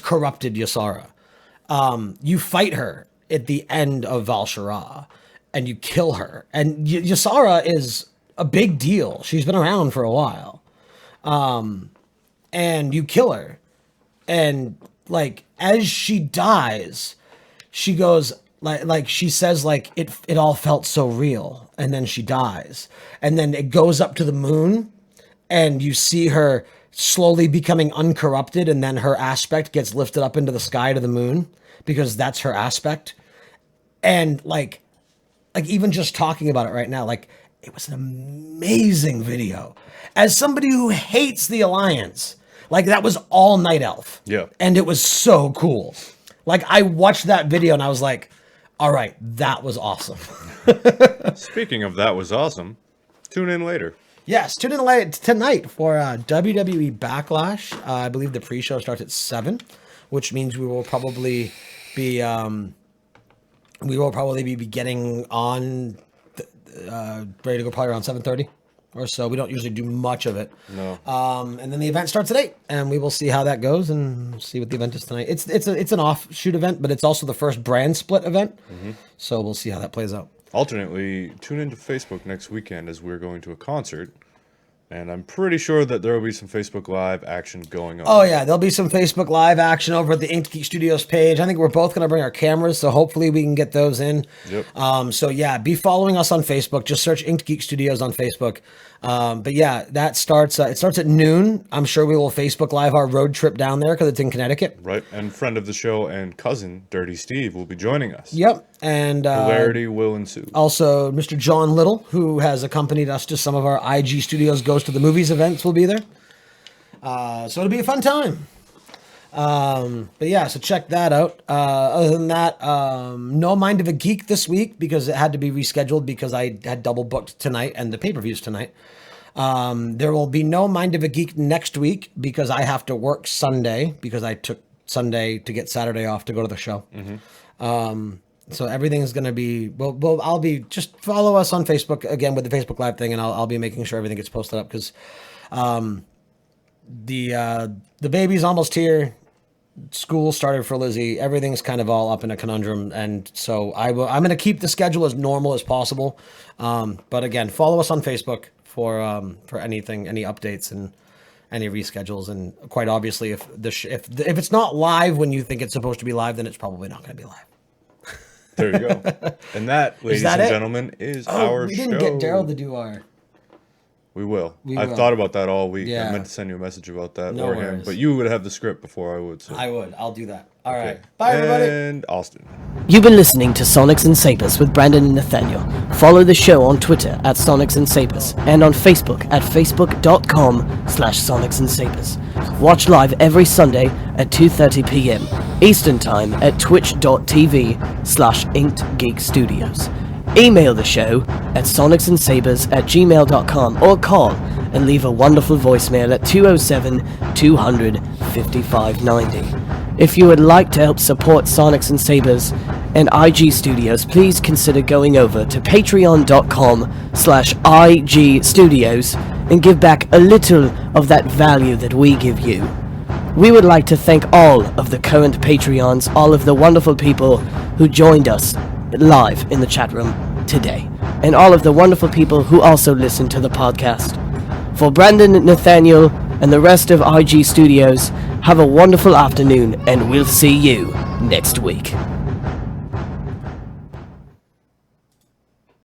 corrupted Ysara. You fight her at the end of Val'Sharah, and you kill her. And Ysara is a big deal. She's been around for a while. And you kill her. And like as she dies, she goes like she says like it all felt so real, and then she dies. And then it goes up to the moon, and you see her slowly becoming uncorrupted, and then her aspect gets lifted up into the sky to the moon because that's her aspect. And like even just talking about it right now, like it was an amazing video. As somebody who hates the Alliance, like that was all Night Elf. Yeah. And it was so cool. Like I watched that video and I was like, all right, that was awesome. Speaking of that was awesome, tune in later. Yes, tune in late tonight for WWE Backlash. I believe the pre-show starts at 7, which means we will probably be getting on ready to go probably around 7:30 or so. We don't usually do much of it. No. And then the event starts at 8, and we will see how that goes and see what the event is tonight. It's an offshoot event, but it's also the first brand split event. So we'll see how that plays out. Alternately, tune into Facebook next weekend as we're going to a concert. And I'm pretty sure that there will be some Facebook Live action going on. Oh, yeah. There'll be some Facebook Live action over at the Inked Geek Studios page. I think we're both going to bring our cameras, so hopefully we can get those in. Yep. So, yeah, be following us on Facebook. Just search Inked Geek Studios on Facebook. But, yeah, that starts it starts at noon. I'm sure we will Facebook Live our road trip down there because it's in Connecticut. Right. And friend of the show and cousin, Dirty Steve, will be joining us. Yep. And hilarity will ensue. Also, Mr. John Little, who has accompanied us to some of our IG Studios Goes to the Movies events, will be there. So it'll be a fun time. But yeah, so check that out. Other than that, no Mind of a Geek this week because it had to be rescheduled because I had double booked tonight and the pay-per-views tonight. There will be no Mind of a Geek next week because I have to work Sunday because I took Sunday to get Saturday off to go to the show. So everything's going to be, well, I'll be, just follow us on Facebook again with the Facebook Live thing, and I'll be making sure everything gets posted up because the baby's almost here. School started for Lizzie. Everything's kind of all up in a conundrum, and so I'm going to keep the schedule as normal as possible. But again, follow us on Facebook for anything, any updates and any reschedules. And quite obviously, if it's not live when you think it's supposed to be live, then it's probably not going to be live. There you go. And that, ladies and gentlemen, is our show. We didn't get Daryl to do our... We will. I've thought about that all week. Yeah. I meant to send you a message about that No or him, worries. but you would have the script before I would. So. I would. I'll do that. All right. Bye, everybody. And Austin. You've been listening to Sonics and Sabers with Brandon and Nathaniel. Follow the show on Twitter at Sonics and Sabers and on Facebook at facebook.com/Sonics and Sabers. Watch live every Sunday at 2:30 p.m. Eastern Time at twitch.tv/InkedGeekStudios. Email the show at sonicsandsabers@gmail.com or call and leave a wonderful voicemail at 207-200-5590. If you would like to help support Sonics and Sabers and IG Studios, please consider going over to patreon.com/IG Studios and give back a little of that value that we give you. We would like to thank all of the current Patreons, all of the wonderful people who joined us live in the chat room today, and all of the wonderful people who also listen to the podcast. For Brandon, Nathaniel, and the rest of IG Studios, have a wonderful afternoon, and we'll see you next week.